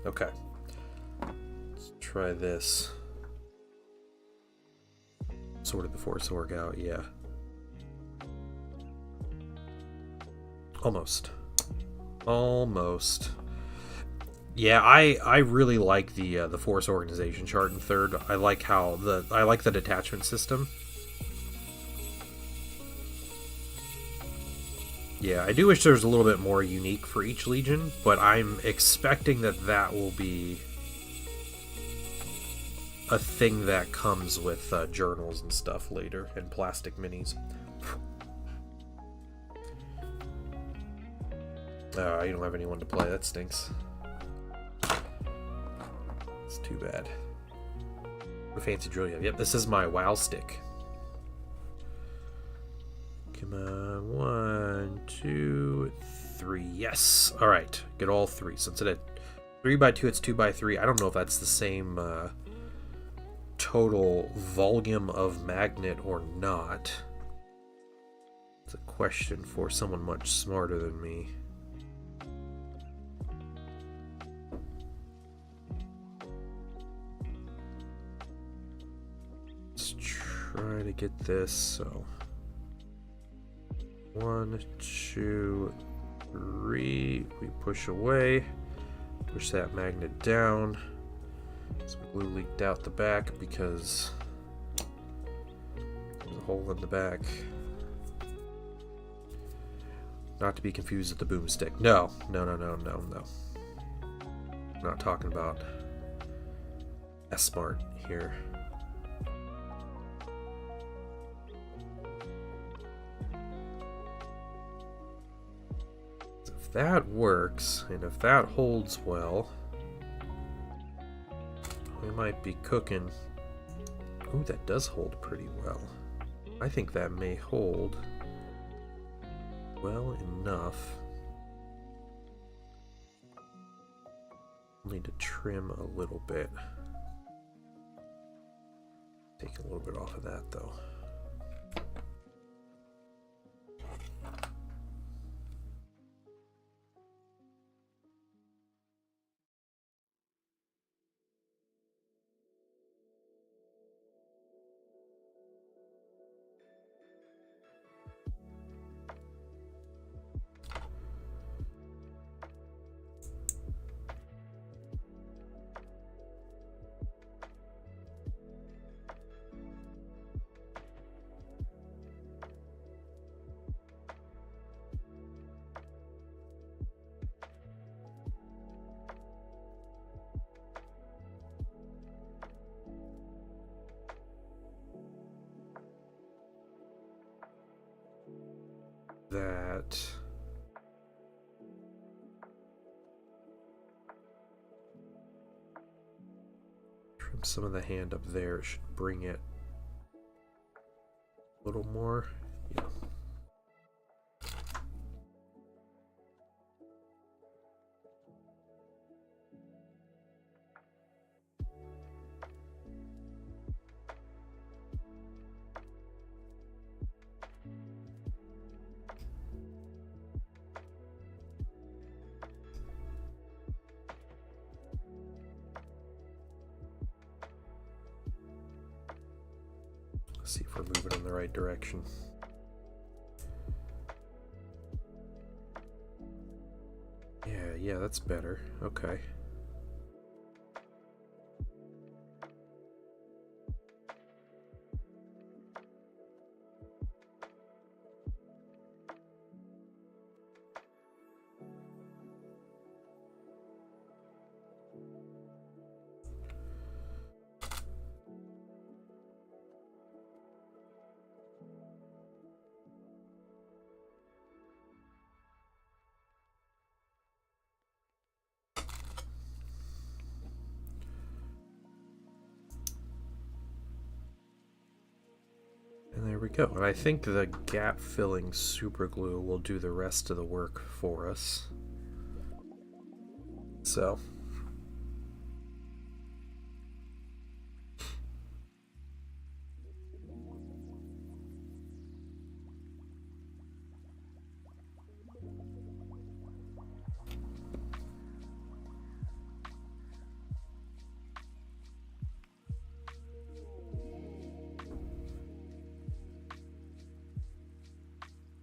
Okay. Let's try this. Sorted the Force Org out, yeah. Almost. Yeah, I really like the Force organization chart in 3rd. I like the detachment system. Yeah, I do wish there was a little bit more unique for each Legion, but I'm expecting that will be a thing that comes with journals and stuff later, and plastic minis. You don't have anyone to play, that stinks. It's too bad. What a fancy drill you have. Yep, this is my WoW stick. Come on, 1, 2, 3. Yes. All right, get all 3. So instead of 3x2, it's 2x3. I don't know if that's the same total volume of magnet or not. It's a question for someone much smarter than me. Let's try to get this. So 1, 2, 3. We push away. Push that magnet down. Some glue leaked out the back because there's a hole in the back. Not to be confused with the boomstick. No. I'm not talking about S-Smart here. If that works, and if that holds well, we might be cooking. Ooh, that does hold pretty well. I think that may hold well enough. I'll need to trim a little bit. Take a little bit off of that though. That trim some of the hand up there. It should bring it a little more. Yeah. See if we're moving in the right direction. Yeah, that's better. Okay. And there we go. And I think the gap filling super glue will do the rest of the work for us. So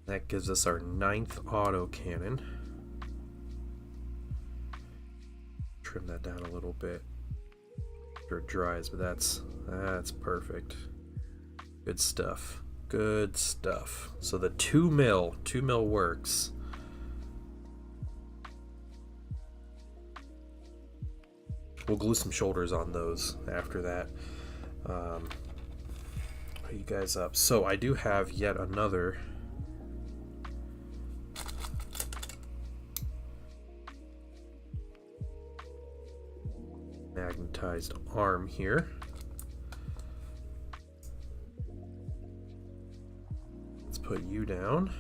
that gives us our 9th autocannon. Trim that down a little bit after it dries, but that's perfect. Good stuff. Good stuff. So the 2 mil works. We'll glue some shoulders on those after that. Put you guys up. So I do have yet another magnetized arm here. Let's put you down.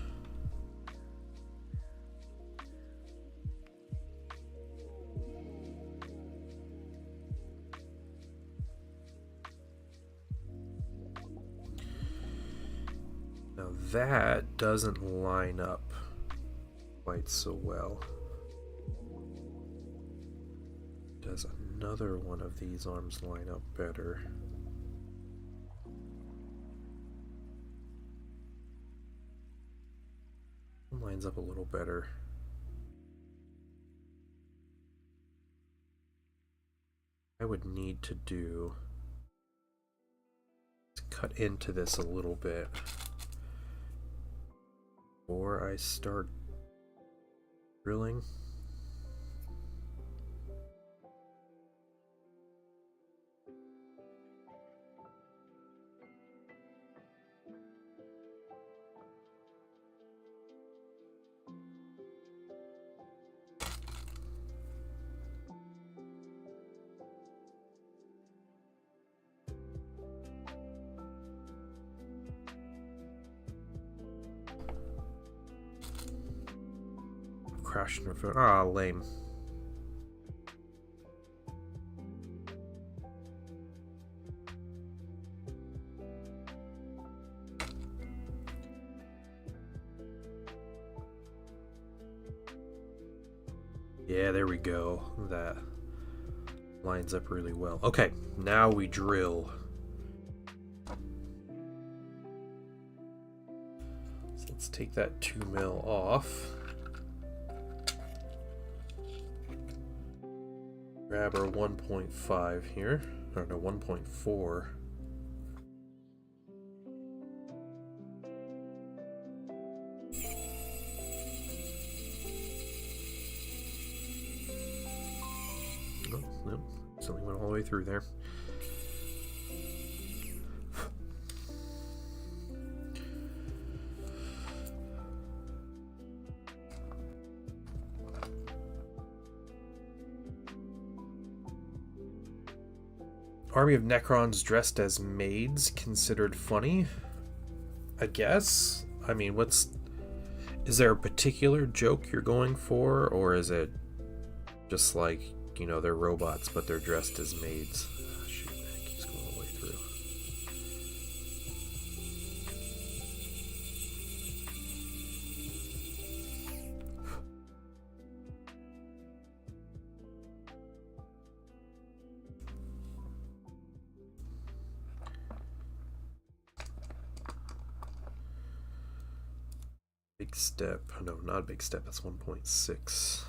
Now that doesn't line up quite so well. Does another one of these arms line up better? One lines up a little better. I would need to do cut into this a little bit before I start drilling. crashed into a phone. Ah, lame. Yeah, there we go. That lines up really well. Okay, now we drill. So let's take that 2 mil off. Grab our 1.5 here. Or no, 1.4. Nope, something went all the way through there. Army of Necrons dressed as maids considered funny? I guess. I mean, is there a particular joke you're going for, or is it just like, you know, they're robots, but they're dressed as maids? Oh, shoot, man, it keeps going all the way through. Big step. No, not a big step. That's 1.6.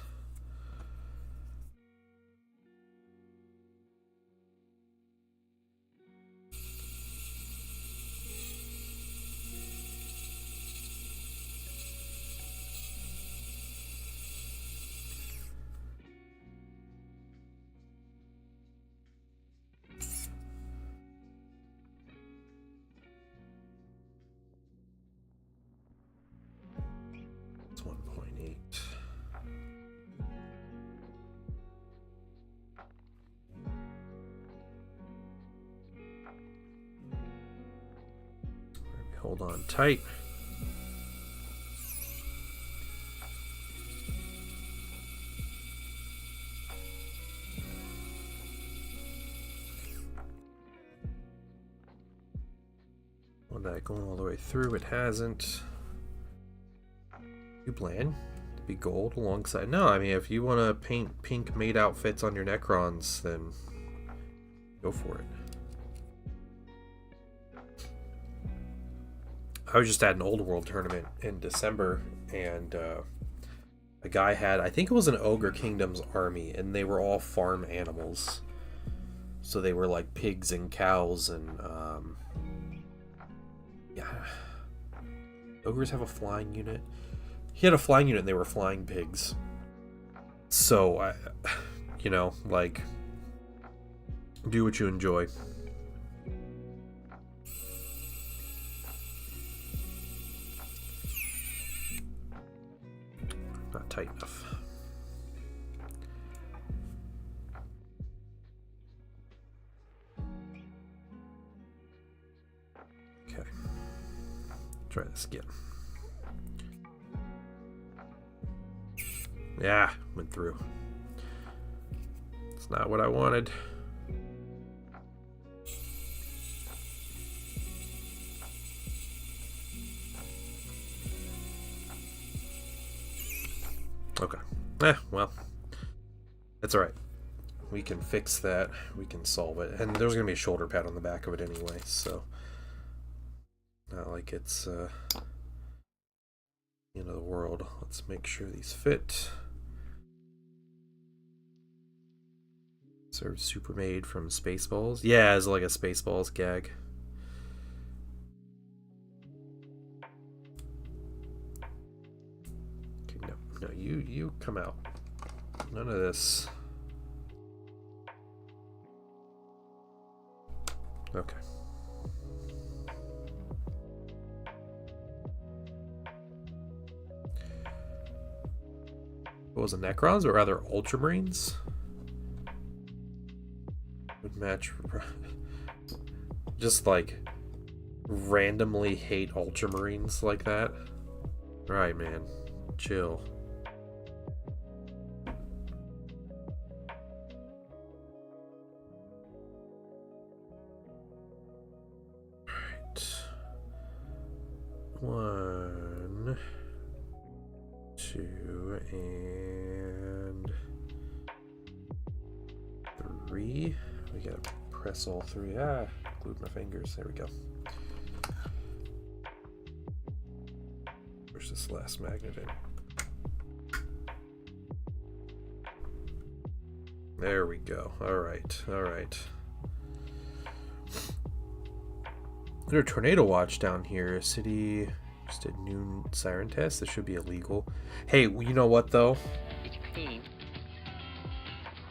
It's 1.8. Hold on tight. Want that going all the way through? It hasn't. You plan to be gold alongside? No, I mean, if you want to paint pink maid outfits on your Necrons, then go for it. I was just at an old world tournament in December, and a guy had, I think it was an Ogre Kingdom's army, and they were all farm animals. So they were like pigs and cows, and yeah. Ogres have a flying unit. He had a flying unit, and they were flying pigs. So, you know, like, do what you enjoy. Not tight enough. Okay. Try this again. Yeah, went through. It's not what I wanted. Okay. Well, that's all right. We can fix that. We can solve it. And there's going to be a shoulder pad on the back of it anyway, so not like it's the end of the world. Let's make sure these fit. Sort of super made from Spaceballs. Yeah, it's like a Spaceballs gag. Okay, no, you come out. None of this. Okay. What was it, Necrons, or rather Ultramarines? Would match. Just like randomly hate Ultramarines like that. Right, man. Chill. 1, 2, and 3. We gotta press all 3. Glued my fingers. There we go. Push this last magnet in. There we go. Alright, alright. There's a tornado watch down here. City just did noon siren test. This should be illegal. Hey, you know what though? It's clean.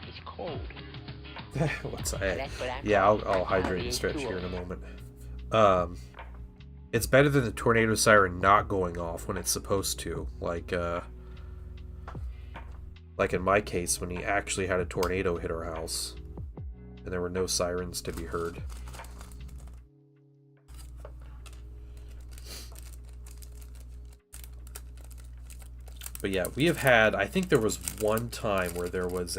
It's cold. What's that? Yeah, I'll hydrate and stretch here in a moment. It's better than the tornado siren not going off when it's supposed to. Like in my case when he actually had a tornado hit our house and there were no sirens to be heard. But yeah, we have had, I think there was one time where there was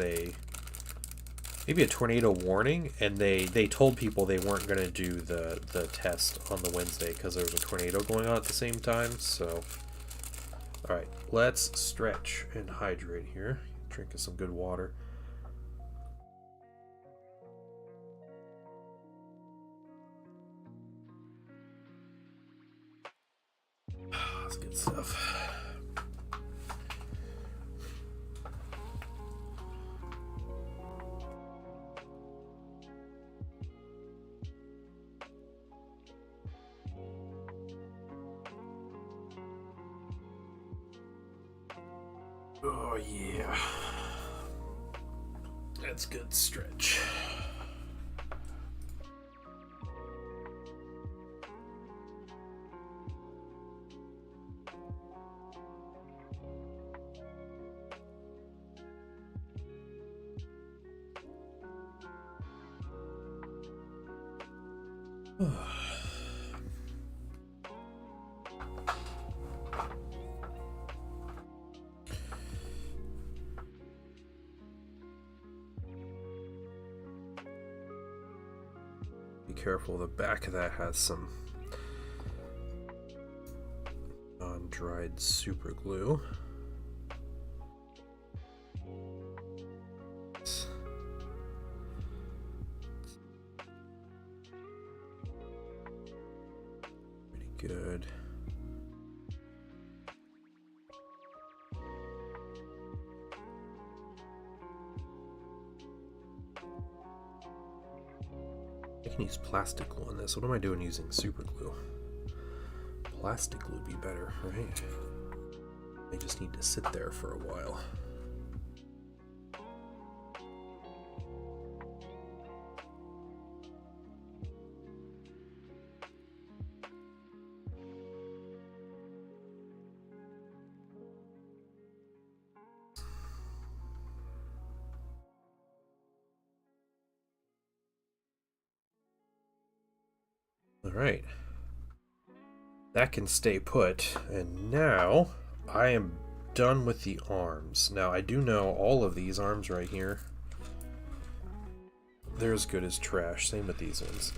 maybe a tornado warning, and they told people they weren't going to do the test on the Wednesday because there was a tornado going on at the same time. So, alright, let's stretch and hydrate here. Drink some good water. That's good stuff. Oh yeah, that's good stretch. Be careful, the back of that has some non-dried super glue. Pretty good. I can use plastic glue on this. What am I doing using super glue? Plastic glue would be better, right? They just need to sit there for a while. Alright, that can stay put, and now I am done with the arms. Now I do know all of these arms right here, they're as good as trash. Same with these ones.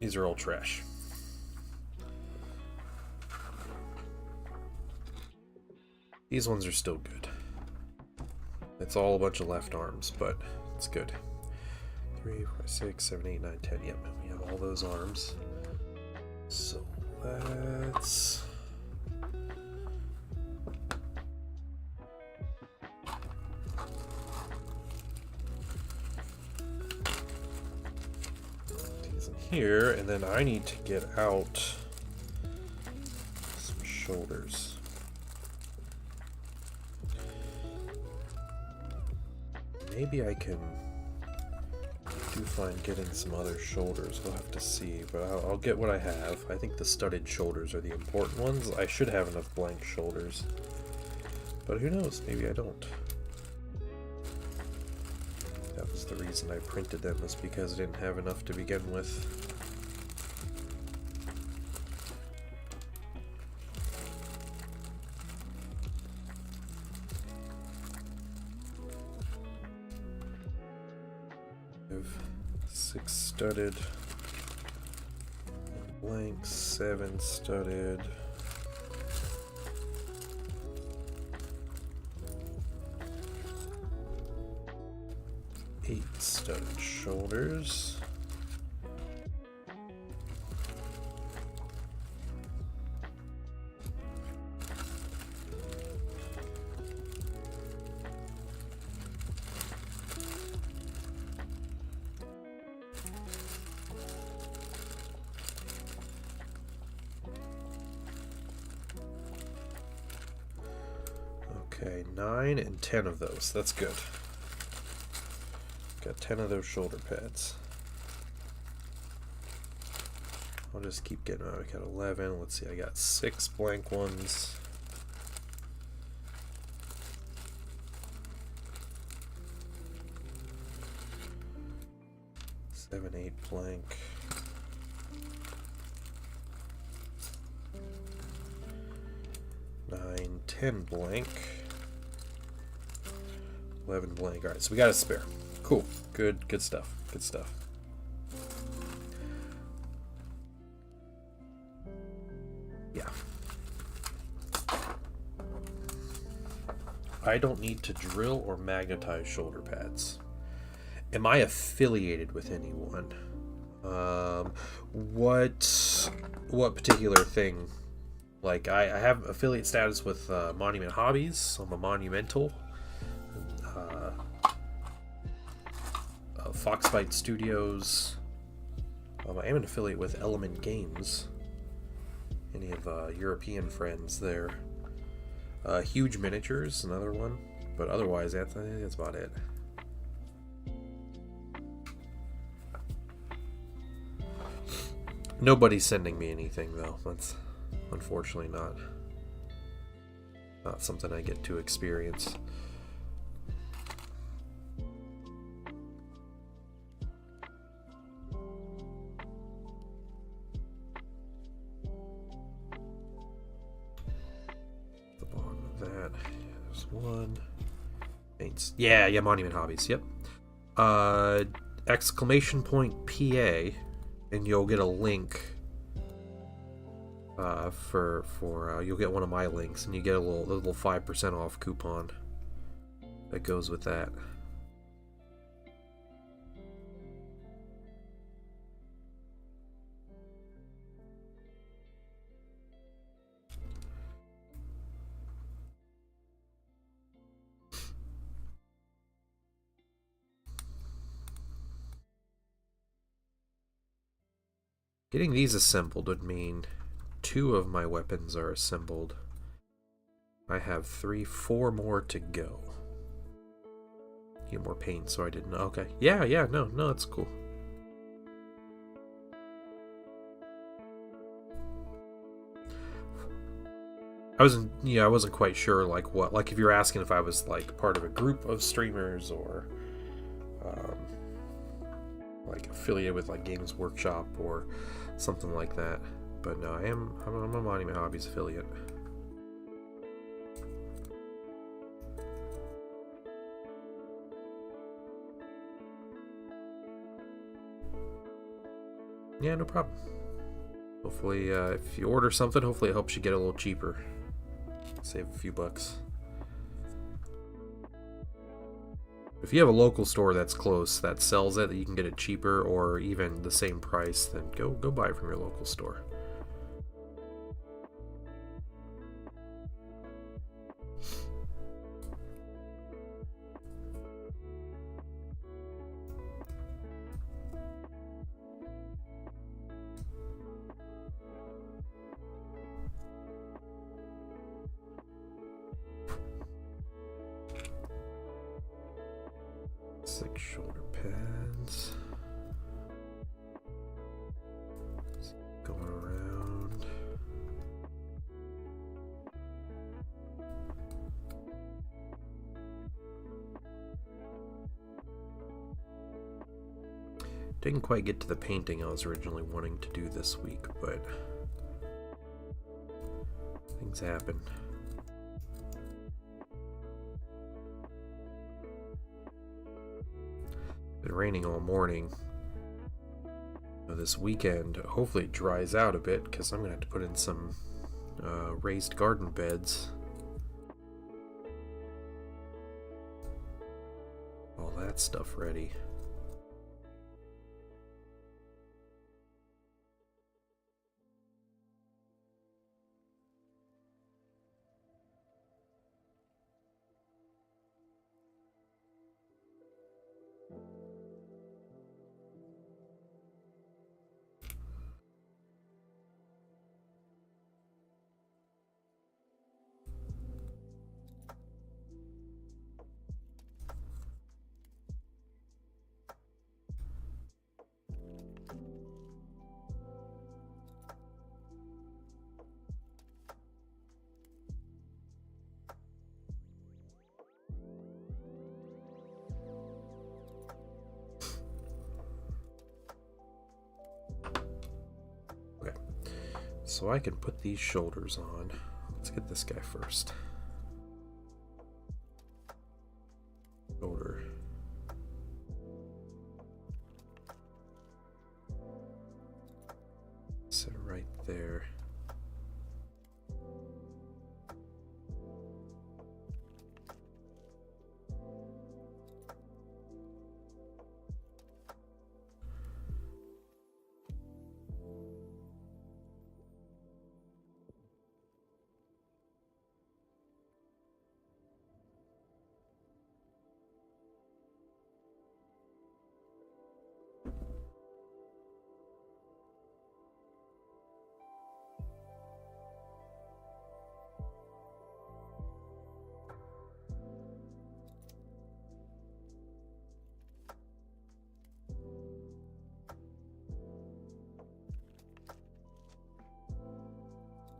These are all trash. These ones are still good. It's all a bunch of left arms, but it's good. 3, 4, 6, 7, 8, 9, 10. Yep, we have all those arms. So let's put these in here, and then I need to get out some shoulders. Maybe I can do find getting some other shoulders. We'll have to see, but I'll get what I have. I think the studded shoulders are the important ones. I should have enough blank shoulders, but who knows? Maybe I don't. That was the reason I printed them, was because I didn't have enough to begin with. Studded, blank, 7 studded. 8 studded shoulders. Okay, 9 and 10 of those. That's good. Got 10 of those shoulder pads. I'll just keep getting out. I got 11. Let's see, I got 6 blank ones. Seven, 8 blank. 9, 10 blank. 11 blank. Alright, so we got a spare. Cool. Good stuff. Good stuff. Yeah. I don't need to drill or magnetize shoulder pads. Am I affiliated with anyone? What particular thing? Like, I have affiliate status with Monument Hobbies. I'm a Monumental. Foxbite Studios. I am an affiliate with Element Games. Any of European friends there. Huge Miniatures, another one. But otherwise, I think that's about it. Nobody's sending me anything, though. That's unfortunately not something I get to experience. The bottom of that, there's one. Yeah, Monument Hobbies. Yep. Exclamation point PA, and you'll get a link. For you'll get one of my links, and you get a little 5% off coupon that goes with that. Getting these assembled would mean 2 of my weapons are assembled. I have 3, 4 more to go. Get more paint, so I didn't know. Okay. Yeah, no, that's cool. I wasn't quite sure, like, what, like, if you're asking if I was, like, part of a group of streamers or, like, affiliated with, like, Games Workshop or something like that. But no, I'm a Monument Hobbies affiliate. Yeah, no problem. Hopefully, if you order something, hopefully it helps you get a little cheaper. Save a few bucks. If you have a local store that's close that sells it, that you can get it cheaper or even the same price, then go buy it from your local store. Six shoulder pads. Going around. Didn't quite get to the painting I was originally wanting to do this week, but things happen. Been raining all morning. This weekend, hopefully it dries out a bit, because I'm going to have to put in some raised garden beds. Well, all that stuff ready. So I can put these shoulders on. Let's get this guy first. Shoulder. Sit right there.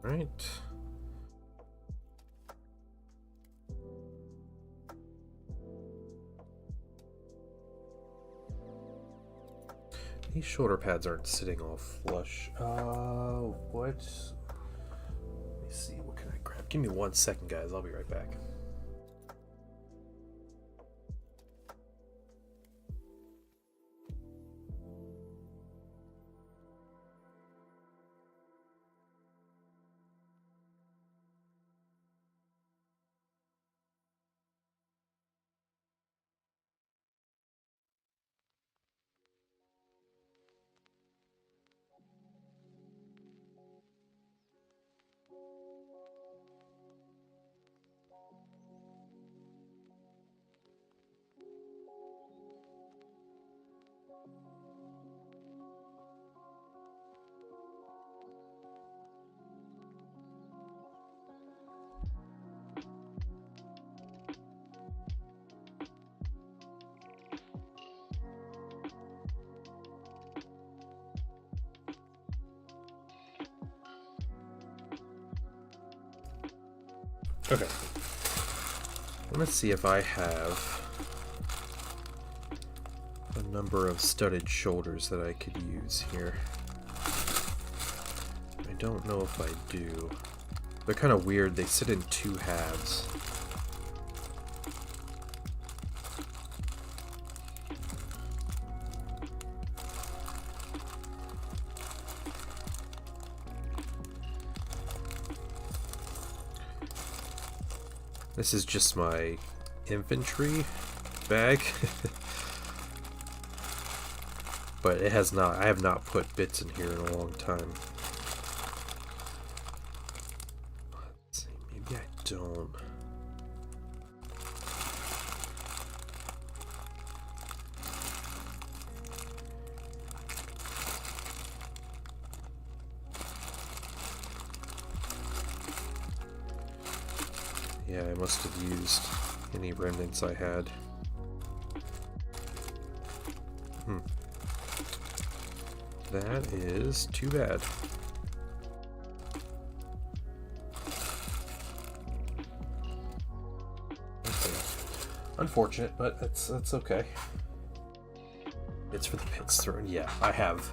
Right. These shoulder pads aren't sitting all flush. What? Let me see. What can I grab? Give me 1 second, guys. I'll be right back. Okay. Let's see if I have a number of studded shoulders that I could use here. I don't know if I do. They're kind of weird. They sit in 2 halves. This is just my infantry bag. But it has not, I have not put bits in here in a long time. Let's see, maybe I don't. Yeah, I must have used any remnants I had. That is too bad. Okay. Unfortunate, but that's okay. It's for the pits thrown. Yeah, I have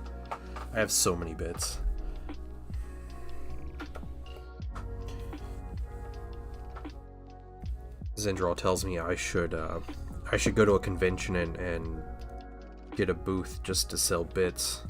so many bits. Zendral tells me I should go to a convention and get a booth just to sell bits.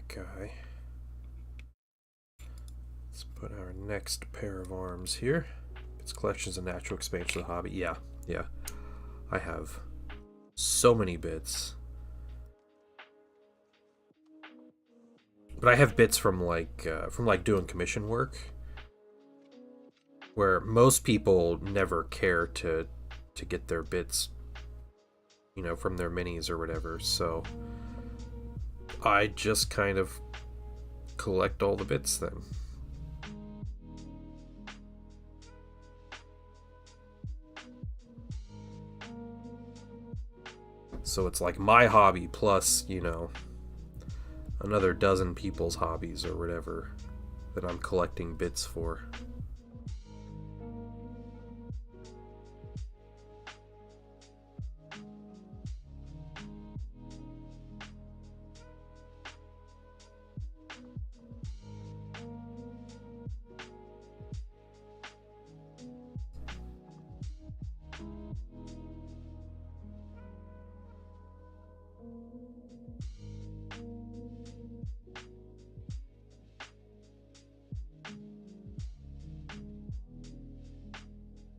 that guy. Let's put our next pair of arms here. Its collection is a natural expansion of the hobby. Yeah, yeah. I have so many bits. But I have bits from like doing commission work, where most people never care to get their bits, you know, from their minis or whatever. So I just kind of collect all the bits then. So it's like my hobby plus, you know, another dozen people's hobbies or whatever that I'm collecting bits for.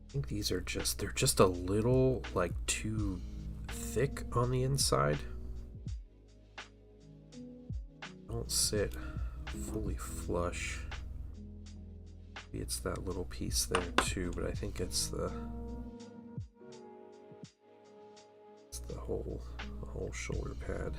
I think these are they're just a little like too thick on the inside. Don't sit fully flush. Maybe it's that little piece there too, but I think it's the whole shoulder pad.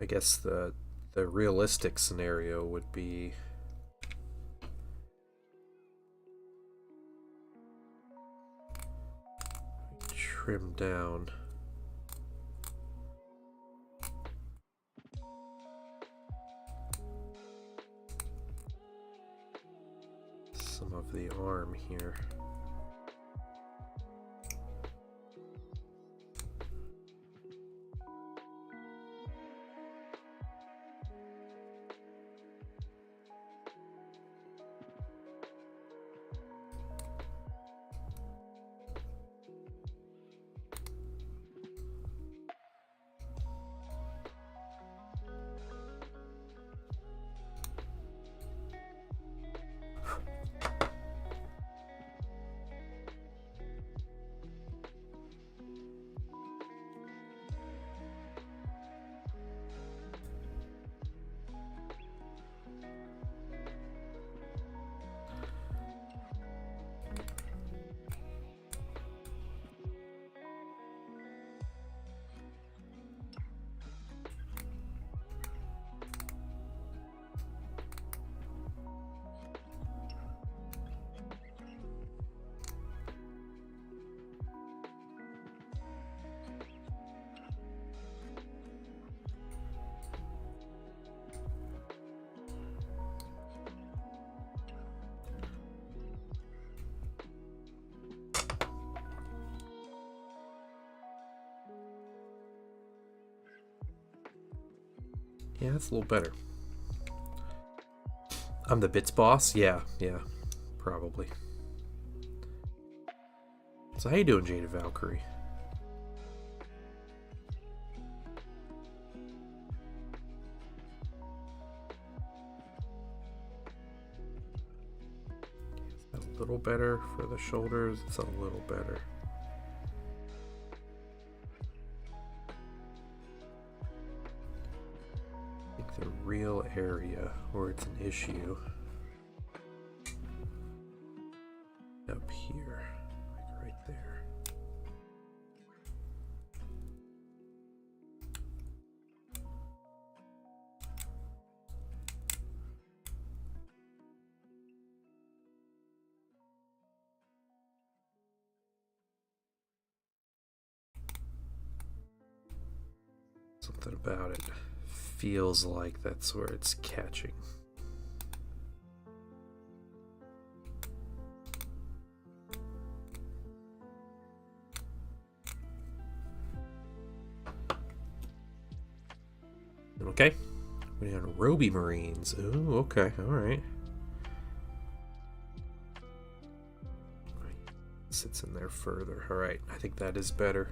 I guess the realistic scenario would be trim down some of the arm here. Yeah, that's a little better. I'm the bits boss? Yeah, probably. So how you doing, Jaded Valkyrie? Is that a little better for the shoulders? It's a little better. The real area where it's an issue up here, like right there. Something about it feels like that's where it's catching. Okay. We got Roby Marines. Ooh, okay, alright. Sits in there further. Alright, I think that is better.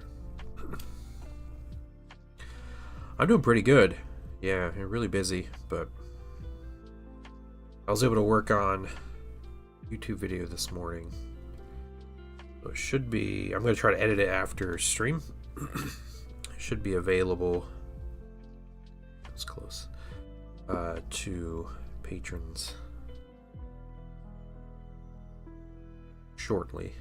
I'm doing pretty good. Yeah, I'm really busy, but I was able to work on a YouTube video this morning. So it should be, I'm going to try to edit it after stream. It should be available. It's close. To patrons shortly.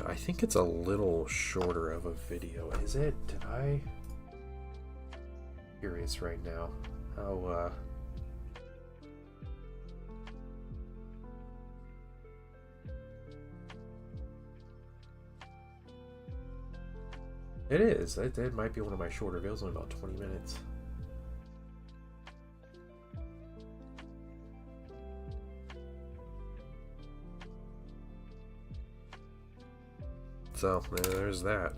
I think it's a little shorter of a video. Is it? Did I? Curious right now. How It is. It might be one of my shorter videos, only about 20 minutes. So, there's that.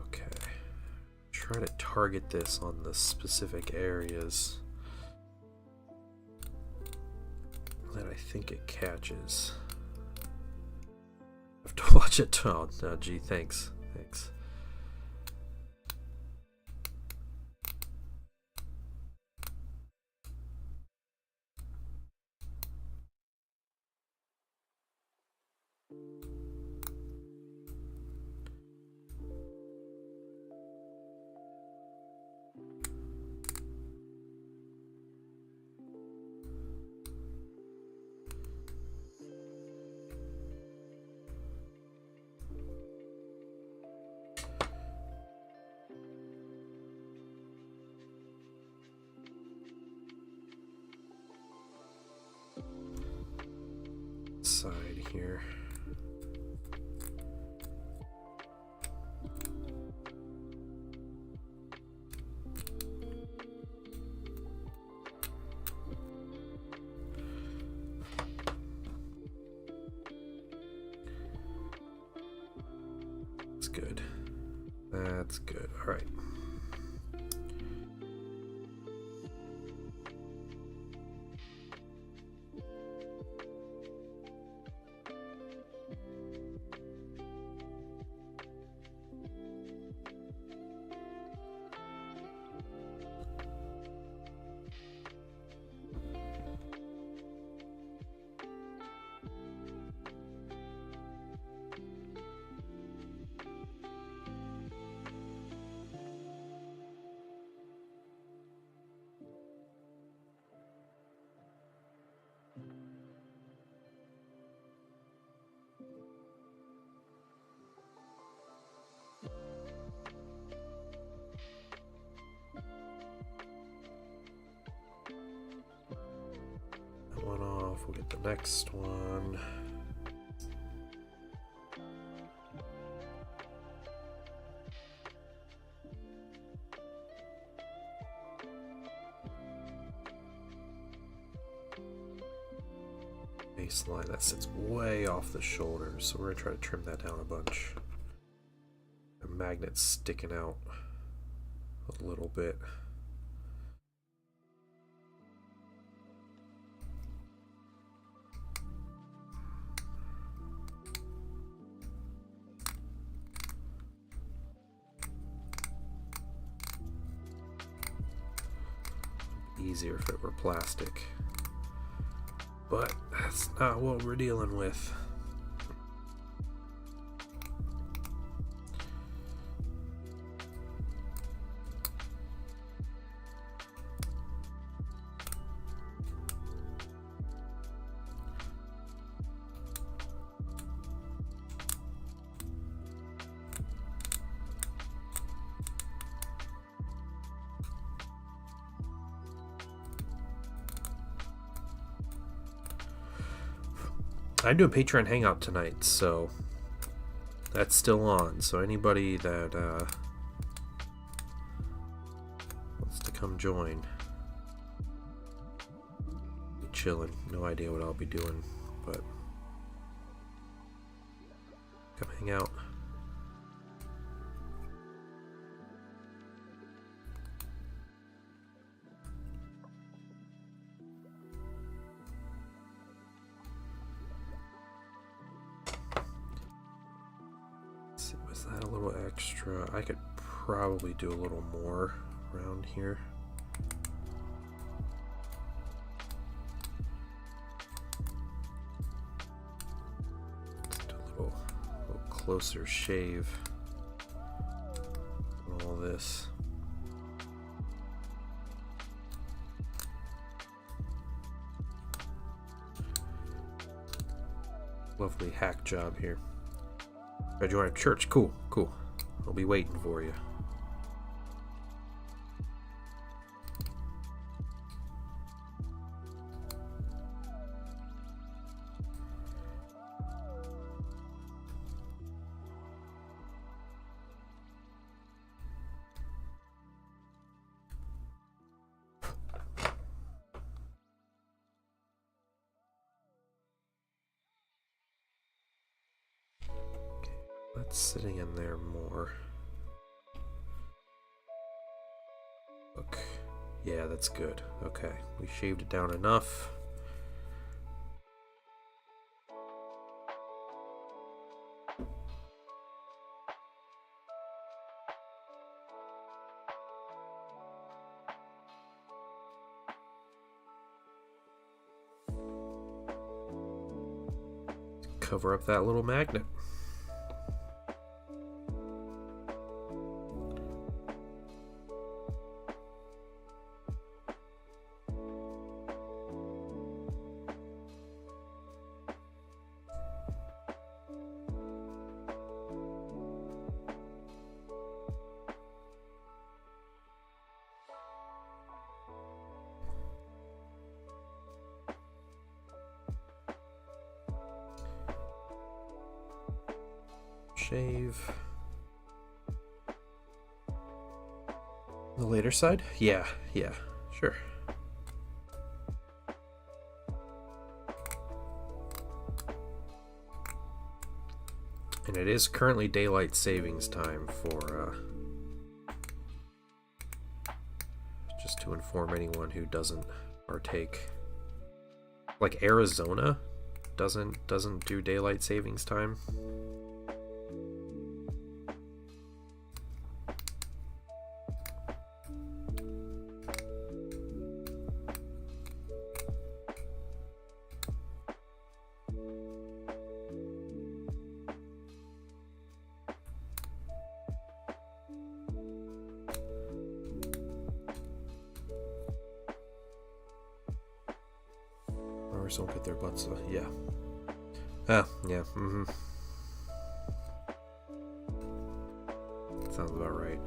Okay. Try to target this on the specific areas that I think it catches. I have to watch it. Oh, no, gee, thanks. Thanks. Side here. That's good. That's good. All right. One off, we'll get the next one. Baseline, that sits way off the shoulders, so we're gonna try to trim that down a bunch. The magnet's sticking out a little bit. Easier if it were plastic, but that's not what we're dealing with. I'm doing Patreon Hangout tonight, so that's still on. So anybody that wants to come join, be chilling. No idea what I'll be doing, but come hang out. Was that a little extra? I could probably do a little more around here. Just do a little closer shave on all this. Lovely hack job here. I join a church. Cool, cool. I'll be waiting for you. That's sitting in there more. Look. Yeah, that's good. Okay, we shaved it down enough. Cover up that little magnet. Shave. The later side? Yeah, sure. And it is currently daylight savings time for, just to inform anyone who doesn't partake. Like Arizona doesn't do daylight savings time. Don't get their butts. Yeah. Yeah. Sounds about right.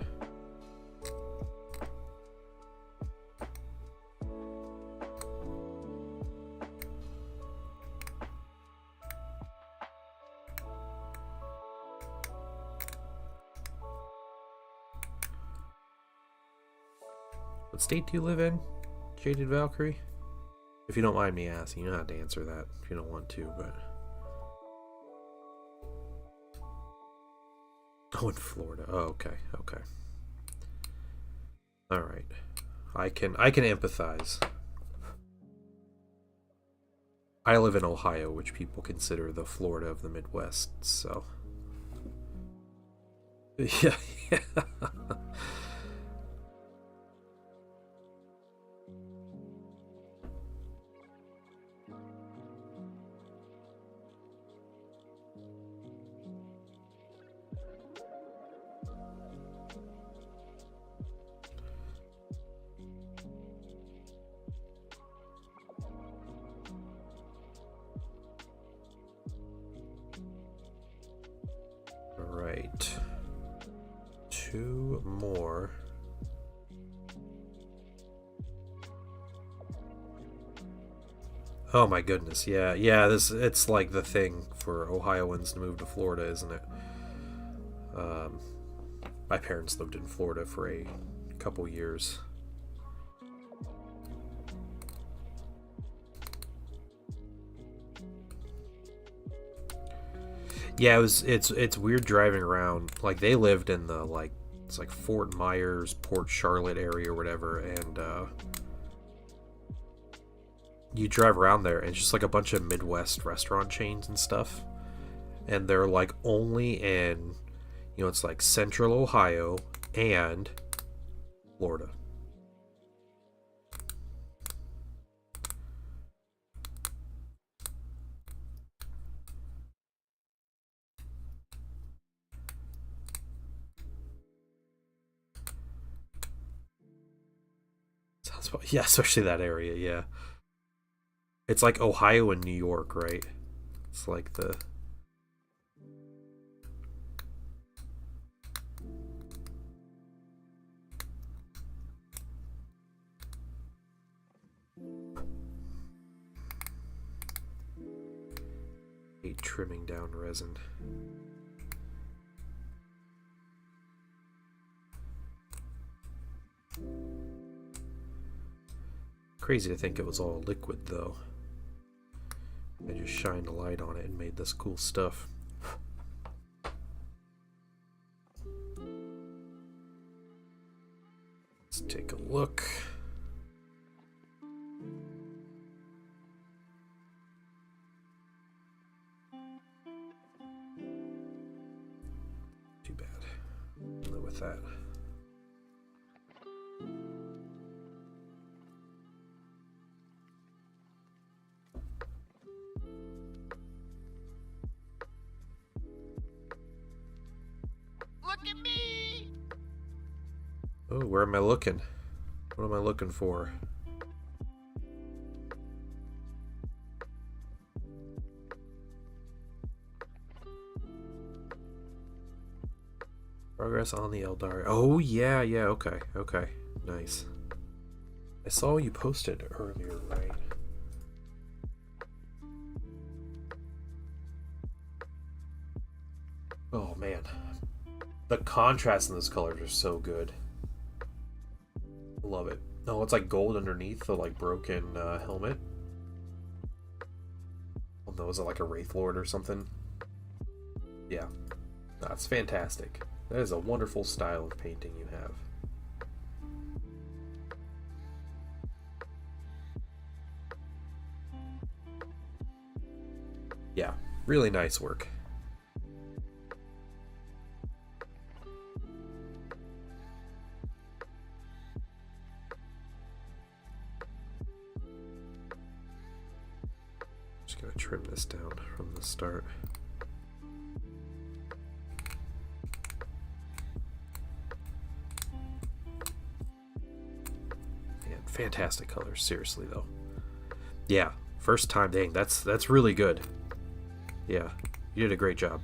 What state do you live in, Jaded Valkyrie? If you don't mind me asking, you don't have to answer that if you don't want to, but... Oh, in Florida. Oh, okay. Alright. I can empathize. I live in Ohio, which people consider the Florida of the Midwest, so... Yeah. Right. 2 more. Oh my goodness, yeah, yeah. It's like the thing for Ohioans to move to Florida, isn't it? Um, my parents lived in Florida for a couple years. Yeah, it's weird driving around. Like they lived in the like it's like Fort Myers, Port Charlotte area or whatever, and you drive around there and it's just like a bunch of Midwest restaurant chains and stuff, and they're like only in, it's like Central Ohio and Florida. Sounds about, yeah, especially that area. Yeah, it's like Ohio and New York, right? It's like the hate trimming down resin. Crazy to think it was all liquid though. I just shined a light on it and made this cool stuff. Let's take a look. Too bad. Live with that. Look at me! Oh, where am I looking? What am I looking for? Progress on the Eldari. Oh, yeah, yeah, okay, okay. Nice. I saw you posted earlier, right? Oh, man. The contrast in those colors are so good. I love it. Oh, it's like gold underneath the, like, broken helmet. Oh, no, is it like a Wraith Lord or something? Yeah. That's fantastic. That is a wonderful style of painting you have. Yeah, really nice work. Just gonna trim this down from the start. Fantastic colors, seriously though. Yeah, first time, dang, that's really good. Yeah, you did a great job.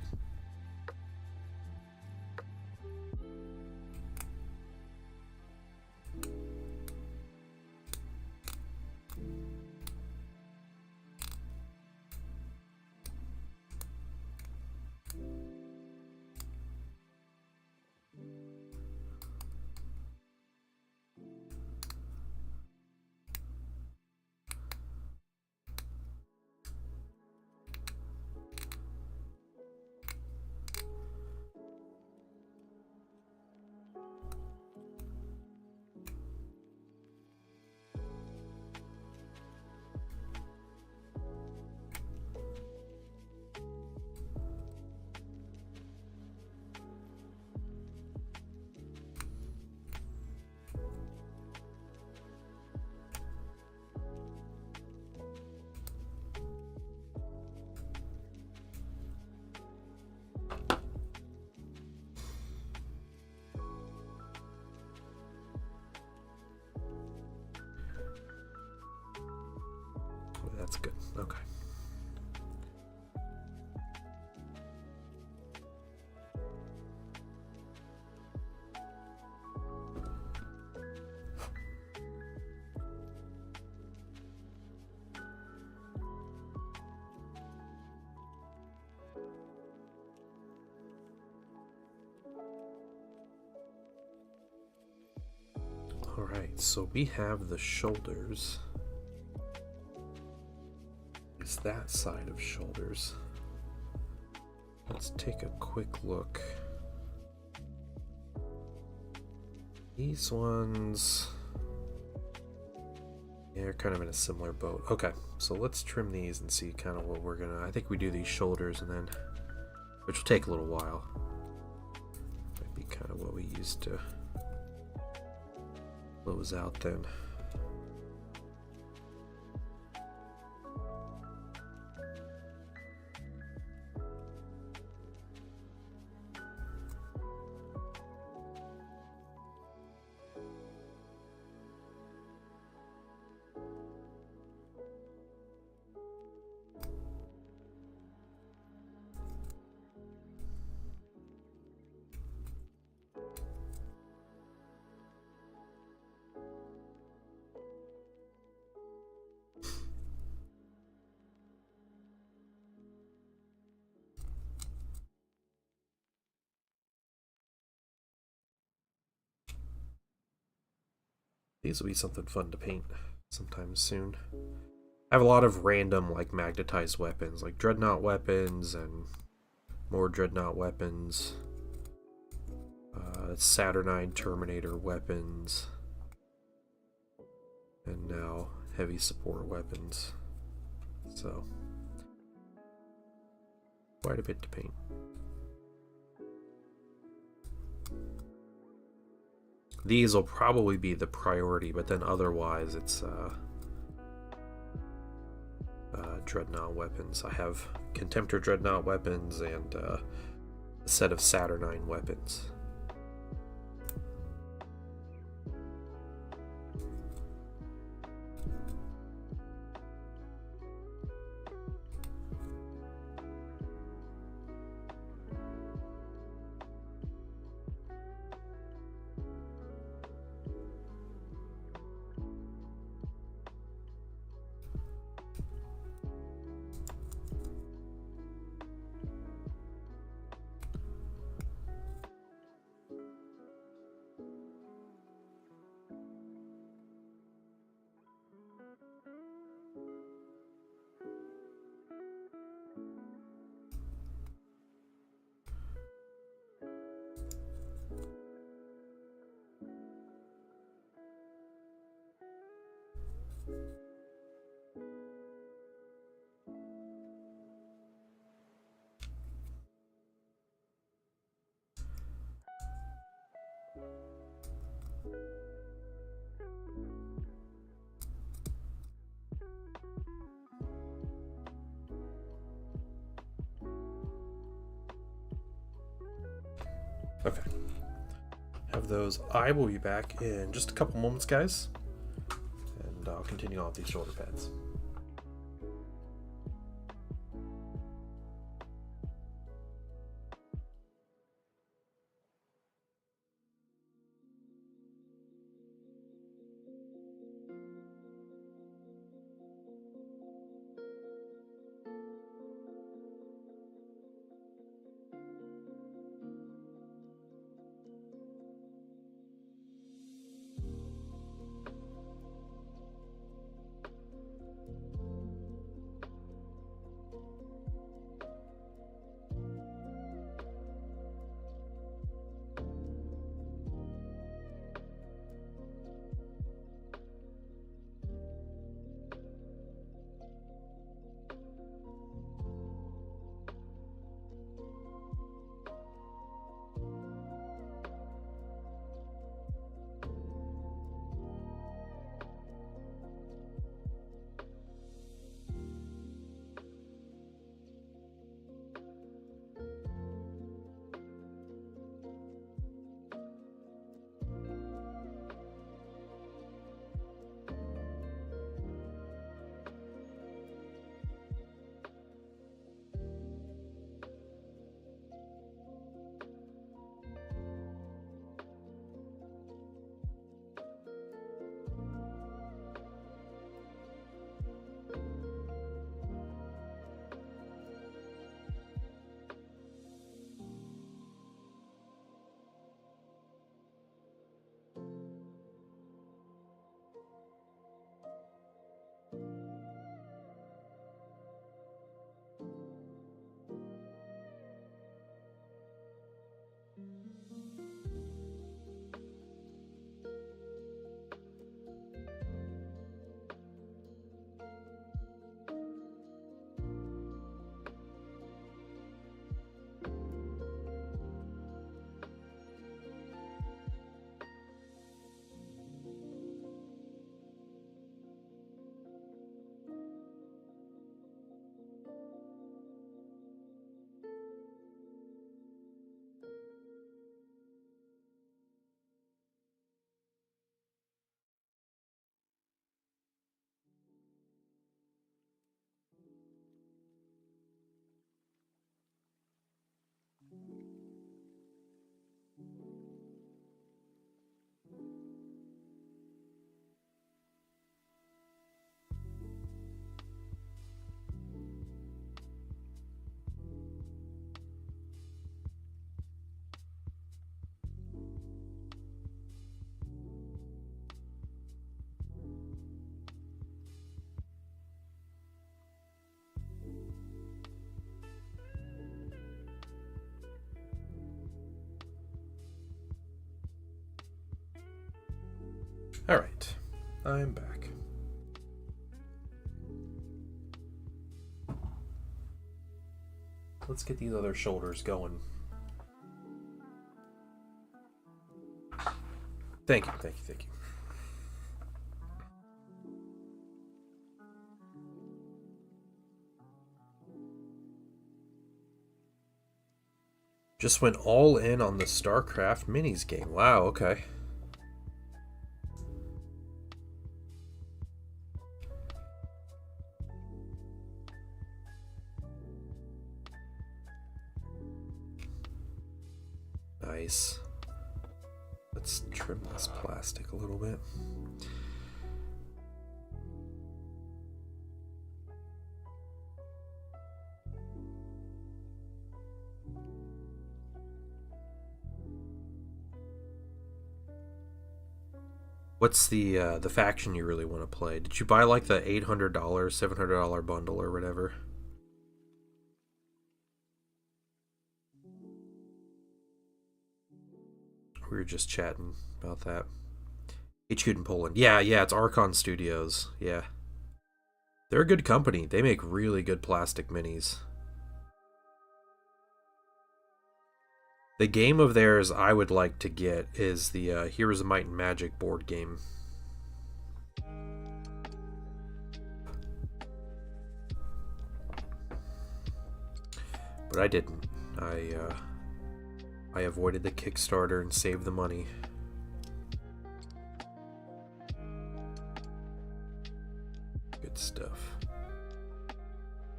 Alright, so we have the shoulders. Is that side of shoulders? Let's take a quick look. These ones, yeah, they're kind of in a similar boat. Okay, so let's trim these and see kind of what we're gonna. I think we do these shoulders and then, which will take a little while. Might be kind of what we used to close out then. These will be something fun to paint sometime soon. I have a lot of random like magnetized weapons, like dreadnought weapons and more dreadnought weapons. Saturnine Terminator weapons. And now heavy support weapons. So quite a bit to paint. These will probably be the priority, but then otherwise it's dreadnought weapons. I have Contemptor dreadnought weapons and a set of Saturnine weapons. Okay. Have those. I will be back in just a couple moments, guys. And I'll continue on with these shoulder pads. Alright, I'm back. Let's get these other shoulders going. Thank you, thank you, thank you. Just went all in on the StarCraft minis game. Wow, okay. Nice. Let's trim this plastic a little bit. What's the faction you really want to play? Did you buy like the $800, $700 bundle or whatever? We were just chatting about that. HQ in Poland. Yeah, it's Archon Studios. Yeah. They're a good company. They make really good plastic minis. The game of theirs I would like to get is the Heroes of Might and Magic board game. But I didn't. I avoided the Kickstarter and saved the money. Good stuff.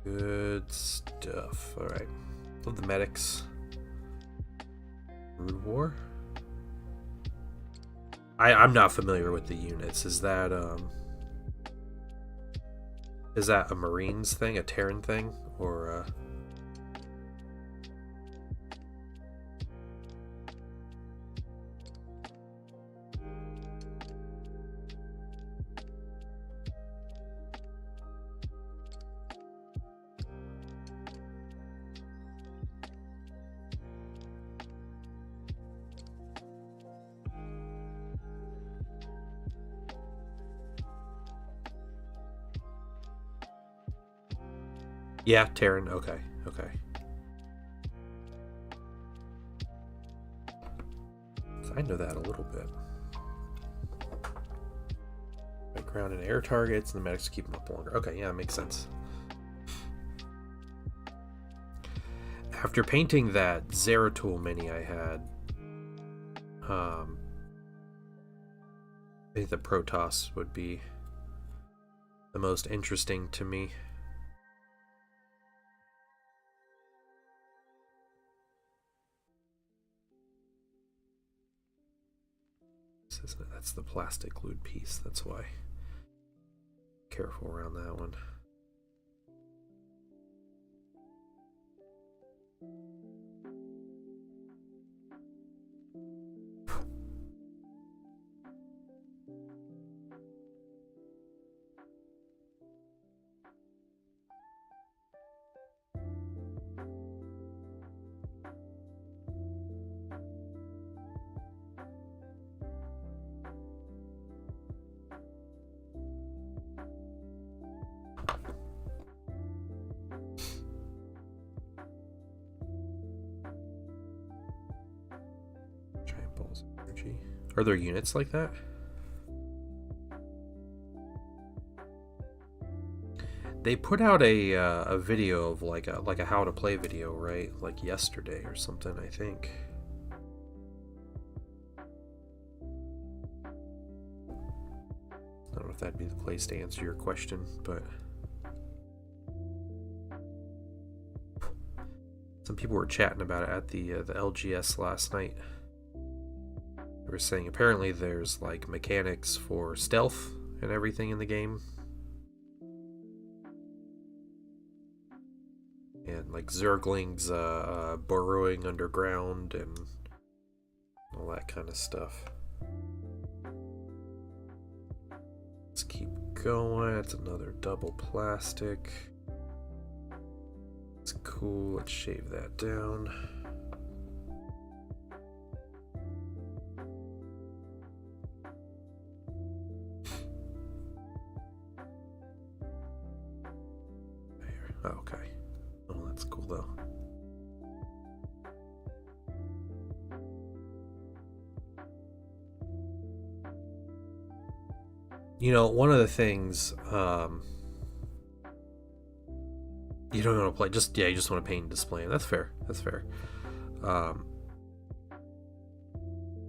Good stuff. Alright. Love the medics. Brood War? I'm not familiar with the units. Is that a Marines thing, a Terran thing, or yeah, Terran. Okay. So I know that a little bit. Like ground and air targets, and the medics keep them up longer. Okay, yeah, makes sense. After painting that Zeratul mini I had, I think the Protoss would be the most interesting to me. That's the plastic glued piece, that's why. Careful around that one. Giant balls of energy. Are there units like that? They put out a video of like a how to play video, right? Like yesterday or something, I think. I don't know if that'd be the place to answer your question, but some people were chatting about it at the LGS last night. They were saying apparently there's like mechanics for stealth and everything in the game. And like Zerglings burrowing underground and all that kind of stuff. Let's keep going. It's another double plastic. It's cool. Let's shave that down. one of the things you don't want to play. You just want to paint and display, and that's fair. That's fair.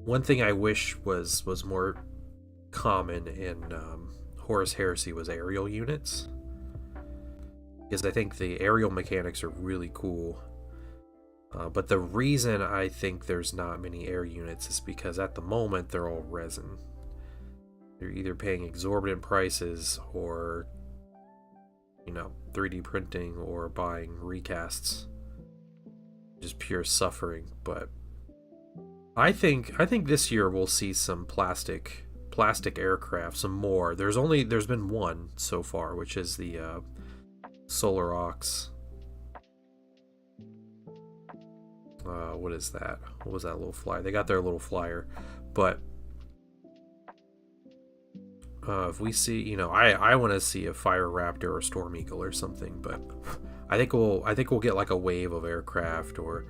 One thing I wish was more common in Horus Heresy was aerial units, because I think the aerial mechanics are really cool. But the reason I think there's not many air units is because at the moment they're all resin. You're either paying exorbitant prices or 3D printing or buying recasts. Just pure suffering. But I think this year we'll see some plastic aircraft, some more. There's been one so far, which is the Solar Ox. What is that? What was that little flyer? They got their little flyer, but if we see, I want to see a Fire Raptor or Storm Eagle or something, but I think we'll get like a wave of aircraft, or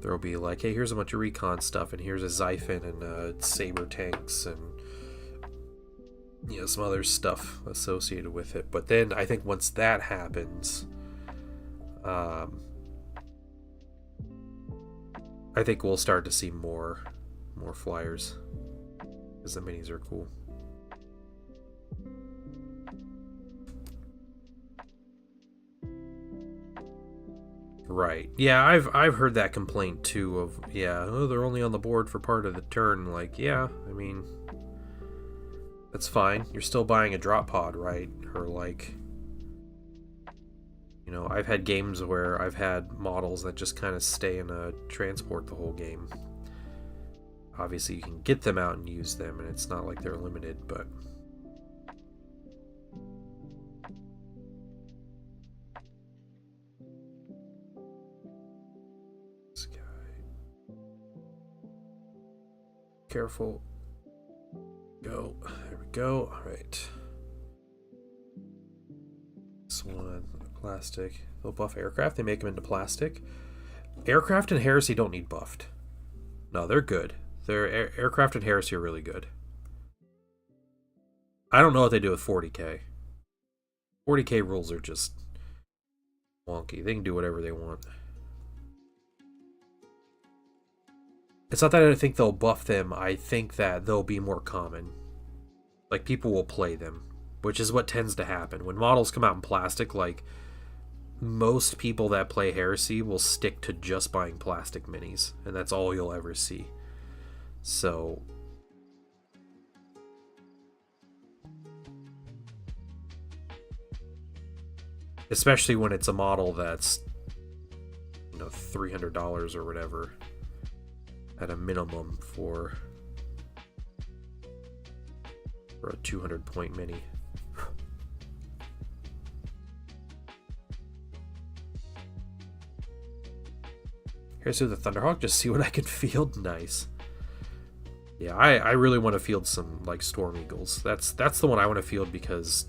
there'll be like, hey, here's a bunch of recon stuff, and here's a Xiphon and Saber tanks and some other stuff associated with it. But then I think once that happens, I think we'll start to see more flyers, because the minis are cool. Right. Yeah, I've heard that complaint too of, they're only on the board for part of the turn. Like, yeah, I mean, that's fine. You're still buying a drop pod, right? Or like, I've had games where I've had models that just kind of stay in a transport the whole game. Obviously, you can get them out and use them, and it's not like they're limited, but this guy. Careful. Go. There we go. All right. This one. Plastic. They'll buff aircraft. They make them into plastic. Aircraft and Heresy don't need buffed. No, they're good. Aircraft and Heresy are really good. I don't know what they do with 40k. 40k rules are just wonky. They can do whatever they want. It's not that I think they'll buff them. I think that they'll be more common. Like, people will play them, which is what tends to happen. When models come out in plastic, like, most people that play Heresy will stick to just buying plastic minis, and that's all you'll ever see. So especially when it's a model that's $300 or whatever at a minimum for a 200 point mini. Here's the Thunderhawk, just see what I can field. Nice. Yeah, I really want to field some like Storm Eagles. That's the one I want to field, because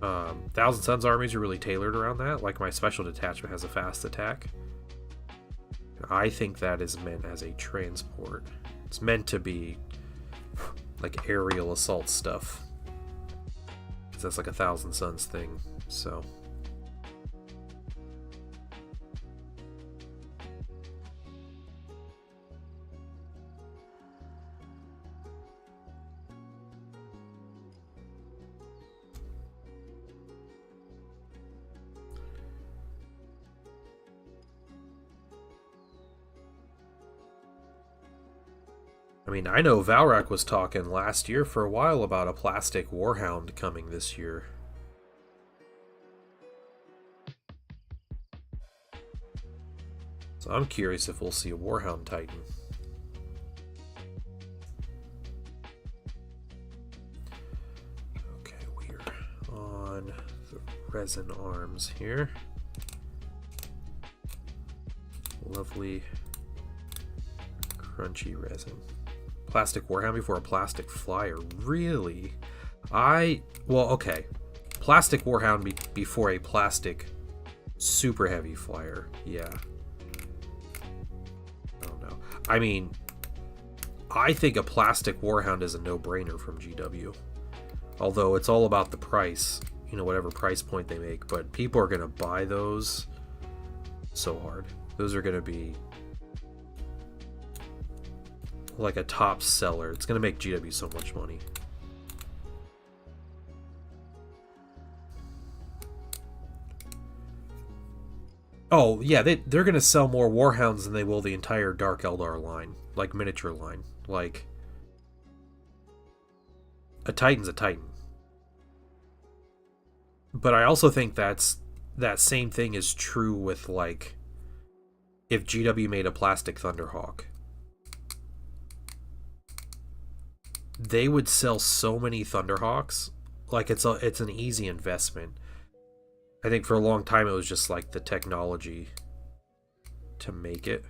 Thousand Suns armies are really tailored around that. Like, my special detachment has a fast attack. I think that is meant as a transport. It's meant to be like aerial assault stuff, because that's like a Thousand Suns thing. So I mean, I know Valrak was talking last year for a while about a plastic Warhound coming this year. So I'm curious if we'll see a Warhound Titan. Okay, we're on the resin arms here. Lovely crunchy resin. Plastic Warhound before a plastic flyer. Really? Well, okay. Plastic Warhound before a plastic super heavy flyer. Yeah. I don't know. I mean, I think a plastic Warhound is a no-brainer from GW. Although it's all about the price, whatever price point they make. But people are going to buy those so hard. Those are going to be like a top seller. It's going to make GW so much money. Oh, yeah, they're going to sell more Warhounds than they will the entire Dark Eldar line. Like, miniature line. Like, a Titan's a Titan. But I also think that same thing is true with, like, if GW made a plastic Thunderhawk. They would sell so many Thunderhawks. Like, it's an easy investment. I think for a long time it was just like the technology to make it.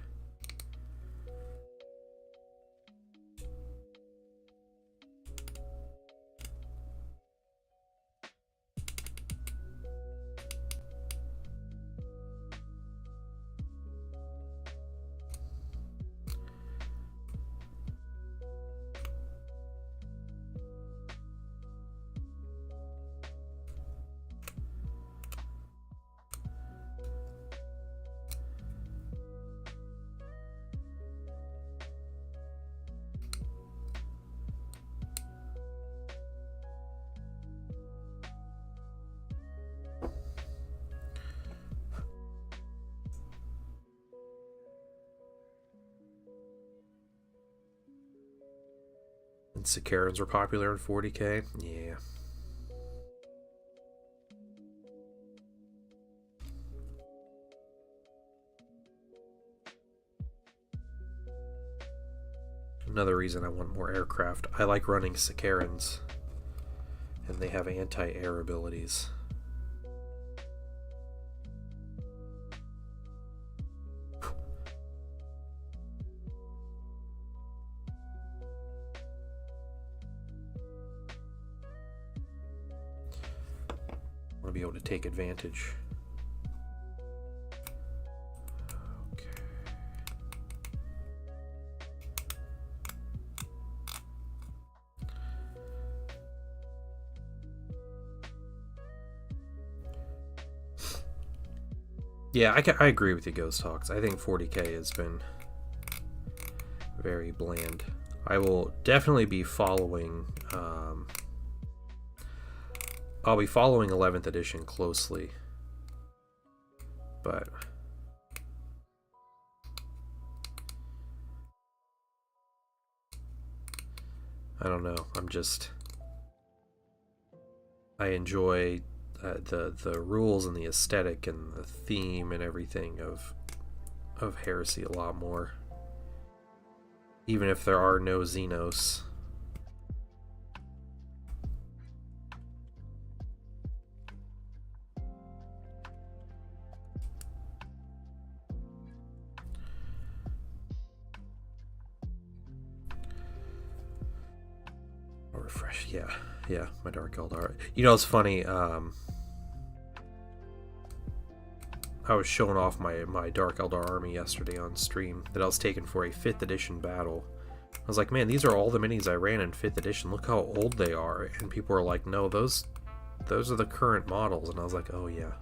And Sicarans were popular in 40k? Yeah. Another reason I want more aircraft. I like running Sicarans. And they have anti-air abilities. To be able to take advantage. Okay. Yeah, I agree with you, Ghost Hawks. I think 40k has been very bland. I will definitely be following I'll be following 11th edition closely, but I don't know. I enjoy the rules and the aesthetic and the theme and everything of Heresy a lot more, even if there are no Xenos. Refresh, yeah, my Dark Eldar. It's funny. I was showing off my Dark Eldar army yesterday on stream that I was taking for a 5th edition battle. I was like, man, these are all the minis I ran in 5th edition. Look how old they are. And people were like, no, those are the current models. And I was like, oh yeah.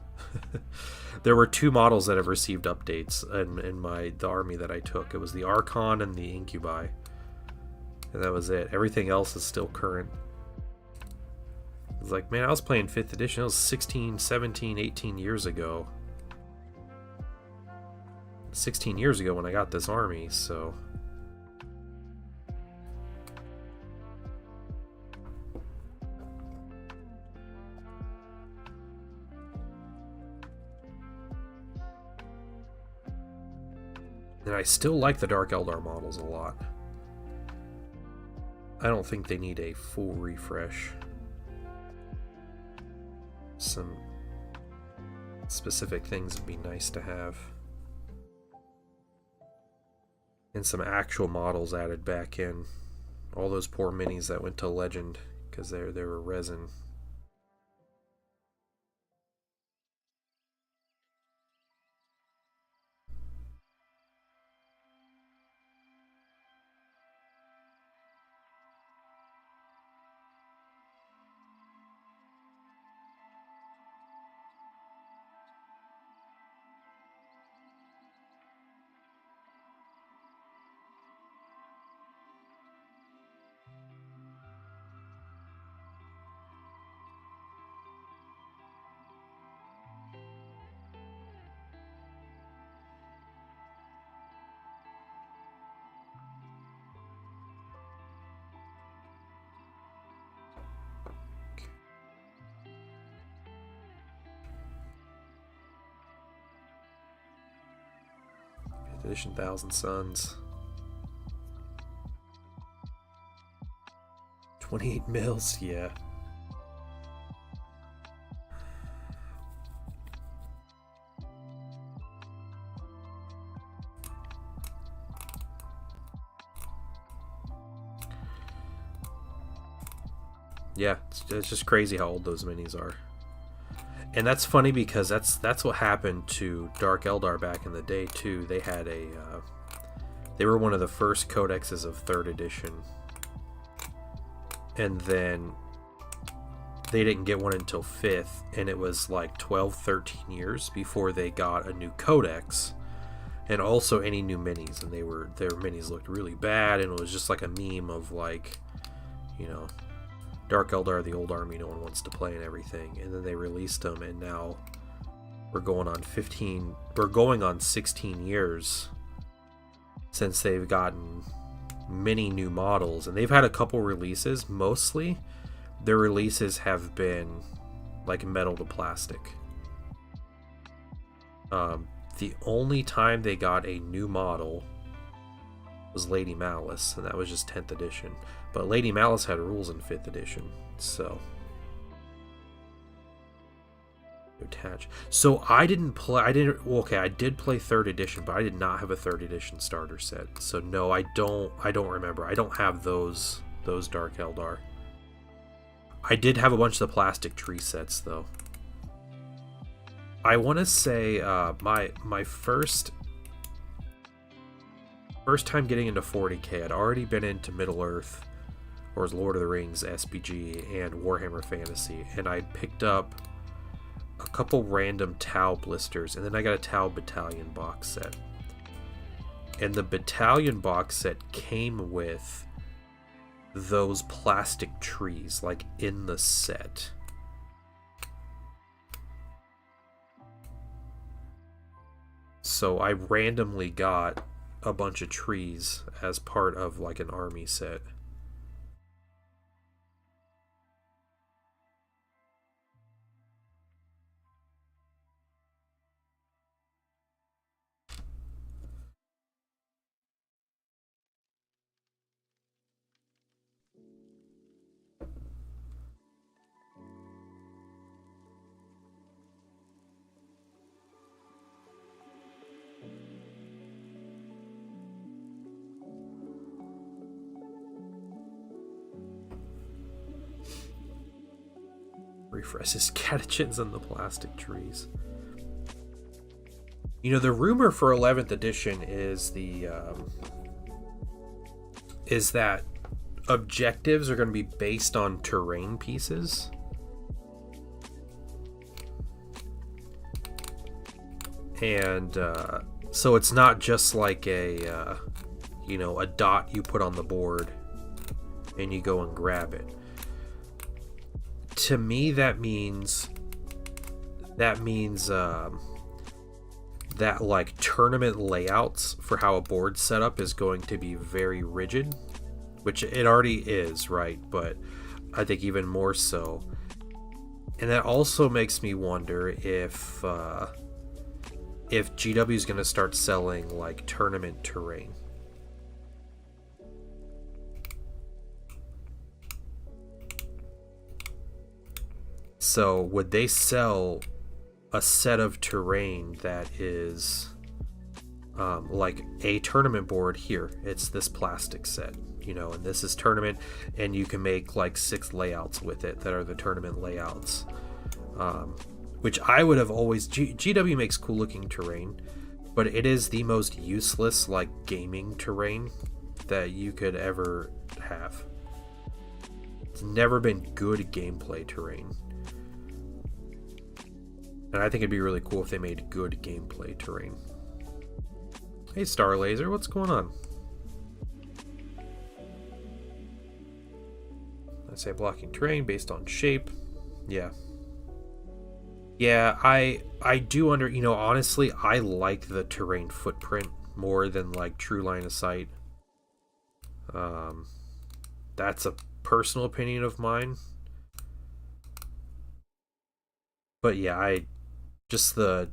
There were 2 models that have received updates in the army that I took. It was the Archon and the Incubi. And that was it. Everything else is still current. It's like, man, I was playing 5th edition. It was 16, 17, 18 years ago. 16 years ago when I got this army, so... And I still like the Dark Eldar models a lot. I don't think they need a full refresh. Some specific things would be nice to have. And some actual models added back in. All those poor minis that went to Legend because they were resin. Edition Thousand Suns. 28 mils, yeah. Yeah, it's just crazy how old those minis are. And that's funny because that's what happened to Dark Eldar back in the day too. They had a they were one of the first codexes of 3rd edition. And then they didn't get one until 5th, and it was like 12, 13 years before they got a new codex and also any new minis, and their minis looked really bad, and it was just like a meme of like, you know, Dark Eldar, the old army no one wants to play and everything. And then they released them, and now we're going on 16 years since they've gotten many new models, and they've had a couple releases. Mostly their releases have been like metal to plastic. The only time they got a new model was Lady Malice, and that was just 10th edition. But Lady Malice had rules in 5th edition, so attach. So I did play 3rd edition, but I did not have a 3rd edition starter set. So no, I don't remember. I don't have those Dark Eldar. I did have a bunch of the plastic tree sets though. I want to say my first time getting into 40k, I'd already been into Middle Earth, or Lord of the Rings, SPG, and Warhammer Fantasy, and I picked up a couple random Tau blisters, and then I got a Tau Battalion box set. And the Battalion box set came with those plastic trees, like in the set. So I randomly got a bunch of trees as part of like an army set. Refreshes catechins on the plastic trees. You know, the rumor for 11th edition is that objectives are going to be based on terrain pieces. And so it's not just like a dot you put on the board and you go and grab it. To me, that means that like tournament layouts for how a board setup is going to be very rigid, which it already is, right? But I think even more so. And that also makes me wonder if GW is going to start selling like tournament terrain. So would they sell a set of terrain that is like a tournament board? Here, it's this plastic set, and this is tournament, and you can make like 6 layouts with it that are the tournament layouts, which I would have always... GW makes cool looking terrain, but it is the most useless like gaming terrain that you could ever have. It's never been good gameplay terrain. And I think it'd be really cool if they made good gameplay terrain. Hey, Star Laser, what's going on? I say blocking terrain based on shape. Yeah. Yeah, I do honestly, I like the terrain footprint more than like true line of sight. That's a personal opinion of mine. But yeah, just the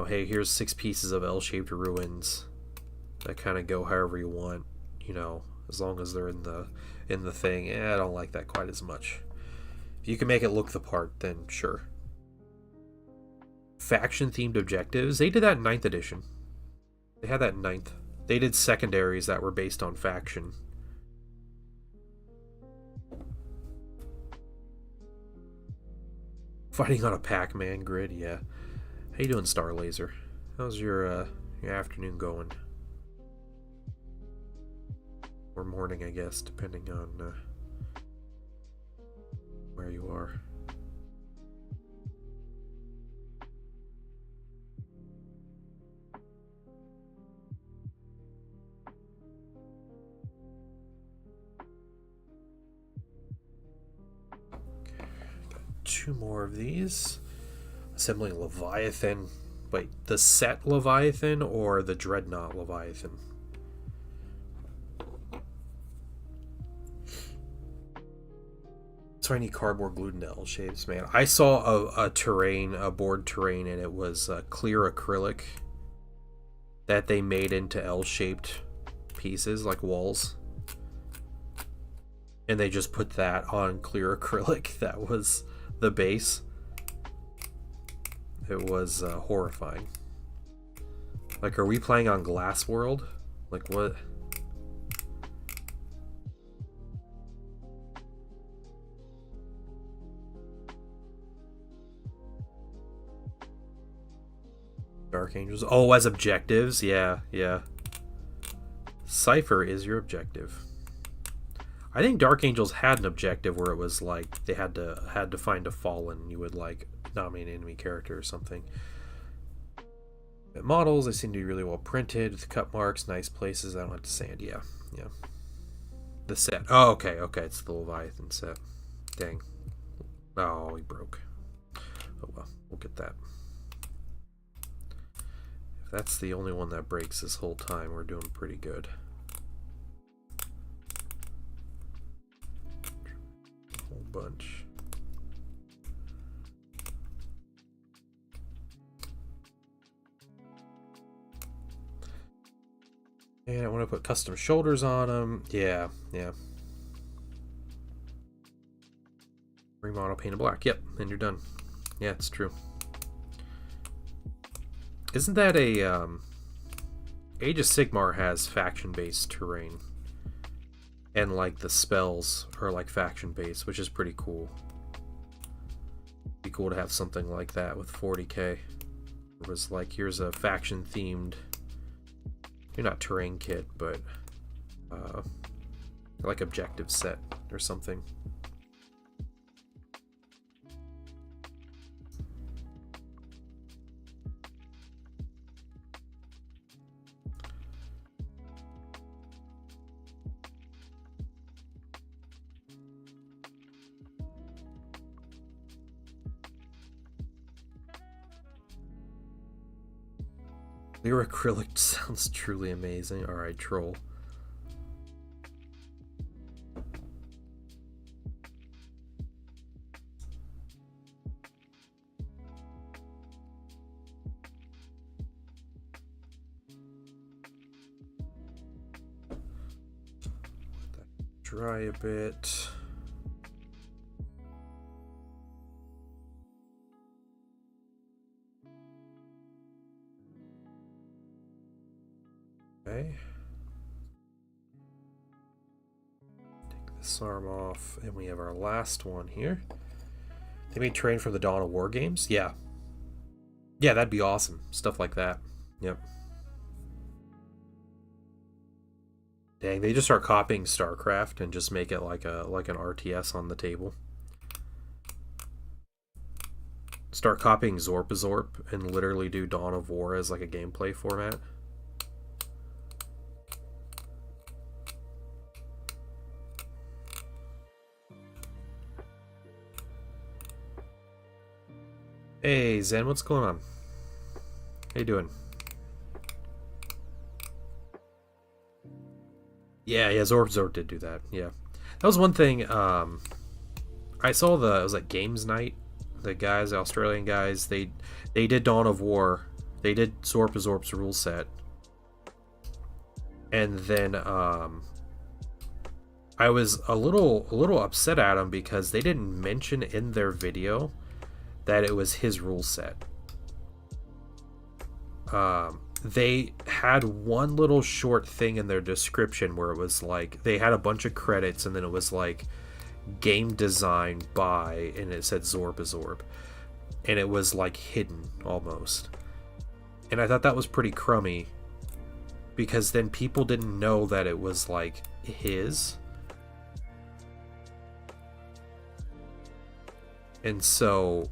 hey, here's 6 pieces of L-shaped ruins that kind of go however you want, you know, as long as they're in the thing. I don't like that quite as much. If you can make it look the part, then sure. Faction themed objectives, they did that in 9th edition. They had that in 9th. They did secondaries that were based on faction. Fighting on a Pac-Man grid, yeah. How you doing, Star Laser? How's your afternoon going? Or morning, I guess, depending on where you are. Two more of these. Assembling Leviathan. Wait, the set Leviathan or the Dreadnought Leviathan? So I need cardboard glued into L shapes, man. I saw a board terrain, and it was clear acrylic that they made into L-shaped pieces, like walls. And they just put that on clear acrylic. That was the base. It was horrifying. Like, are we playing on Glass World? Like, what? Dark Angels. Oh, as objectives? Yeah, yeah. Cypher is your objective. I think Dark Angels had an objective where it was like they had to find a fallen. You would like nominate an enemy character or something. But models, they seem to be really well printed with cut marks, nice places. I don't have to sand. Yeah, yeah. The set. Oh, okay, okay. It's the Leviathan set. Dang. Oh, he broke. Oh well, we'll get that. If that's the only one that breaks this whole time, we're doing pretty good. Bunch. And I want to put custom shoulders on them. Yeah, yeah. Remodel painted black. Yep, and you're done. Yeah, it's true. Isn't that a Age of Sigmar has faction-based terrain? And like the spells are like faction based, which is pretty cool. Be cool to have something like that with 40k. It was like, here's a faction themed, you're not terrain kit, but like objective set or something. Clear acrylic sounds truly amazing. Alright, troll. Let that dry a bit. Okay. Take this arm off, and we have our last one here. They made terrain from the Dawn of War games? Yeah. Yeah, that'd be awesome. Stuff like that. Yep. Dang, they just start copying StarCraft and just make it like an RTS on the table. Start copying Zorp and literally do Dawn of War as like a gameplay format. Hey Zen, what's going on? How you doing? Yeah, Zorp did do that. Yeah, that was one thing. I saw it was like Games Night. The guys, the Australian guys, they did Dawn of War. They did Zorp's rule set, And then I was a little upset at him because they didn't mention in their video that it was his rule set. They had one little short thing in their description where it was like they had a bunch of credits and then it was like game design by, and it said Zorbazorb, and it was like hidden almost. And I thought that was pretty crummy because then people didn't know that it was like his. And so,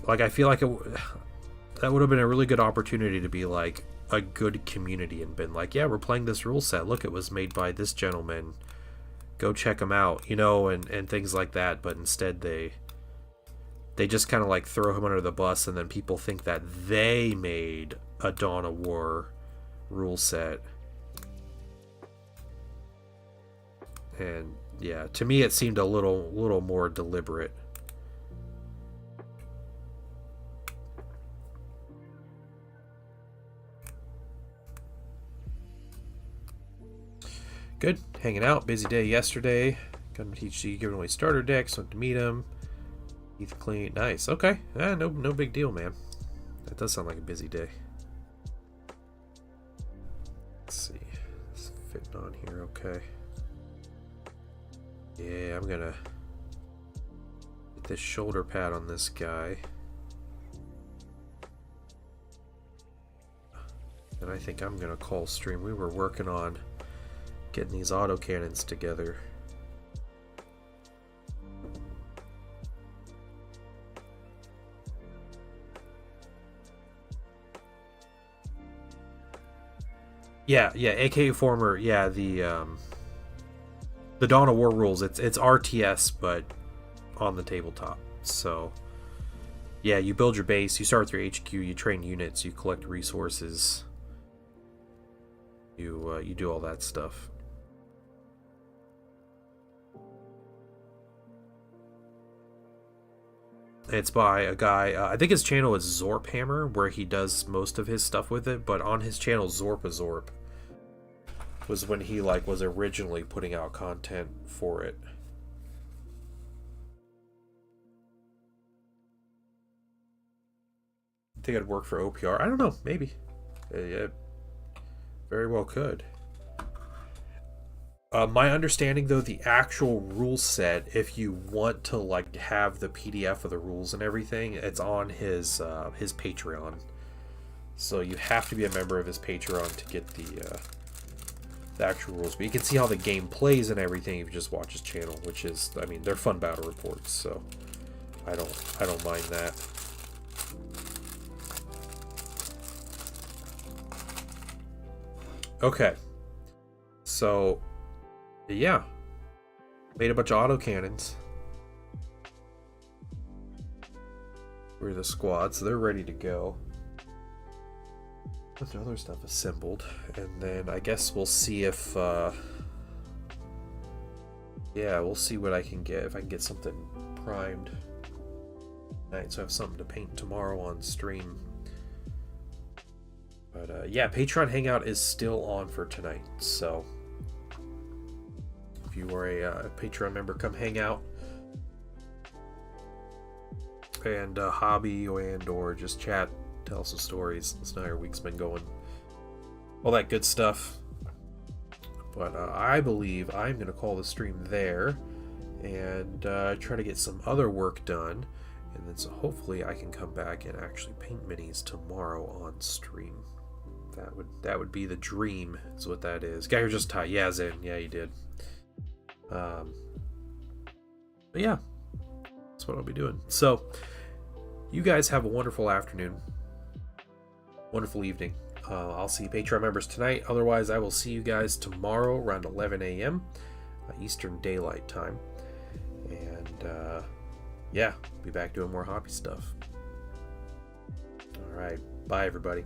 like, I feel like that would have been a really good opportunity to be like a good community and been like, yeah, we're playing this rule set. Look, it was made by this gentleman. Go check him out, you know, and things like that. But instead, they just kind of like throw him under the bus, and then people think that they made a Dawn of War rule set. And yeah, to me, it seemed a little more deliberate. Good, hanging out. Busy day yesterday. Got to teach you giving away starter decks. Went to meet him. Heath clean. Nice. Okay. No big deal, man. That does sound like a busy day. Let's see. It's fitting on here. Okay. Yeah, I'm gonna get this shoulder pad on this guy. And I think I'm gonna call stream. We were working on getting these autocannons together. Yeah, aka former, yeah, the Dawn of War rules. It's RTS, but on the tabletop. So yeah, you build your base, you start with your HQ, you train units, you collect resources, you do all that stuff. It's by a guy, I think his channel is Zorphammer, where he does most of his stuff with it, but on his channel Zorpazorp was when he like was originally putting out content for it. I think it'd work for OPR. I don't know, maybe. Yeah, very well could. My understanding, though, the actual rule set, if you want to like have the PDF of the rules and everything, it's on his Patreon. So you have to be a member of his Patreon to get the actual rules. But you can see how the game plays and everything if you just watch his channel, which is, I mean, they're fun battle reports, so I don't mind that. Okay, so yeah, made a bunch of autocannons. We're the squad, so they're ready to go. Bunch of other stuff assembled, and then I guess we'll see if yeah, we'll see what I can get, if I can get something primed tonight, so I have something to paint tomorrow on stream. But yeah, Patreon Hangout is still on for tonight, so if you are a Patreon member, come hang out and hobby and or just chat, tell some stories. Let's know how your week's been going, all that good stuff. But I believe I'm going to call the stream there and try to get some other work done, and then so hopefully I can come back and actually paint minis tomorrow on stream. That would be the dream, is what that is. Guy who just tied Yaz in. Yeah, he did. But yeah, that's what I'll be doing. So you guys have a wonderful afternoon, wonderful evening. I'll see Patreon members tonight. Otherwise, I will see you guys tomorrow around 11 a.m. Eastern Daylight Time. And yeah, be back doing more hobby stuff. All right, bye everybody.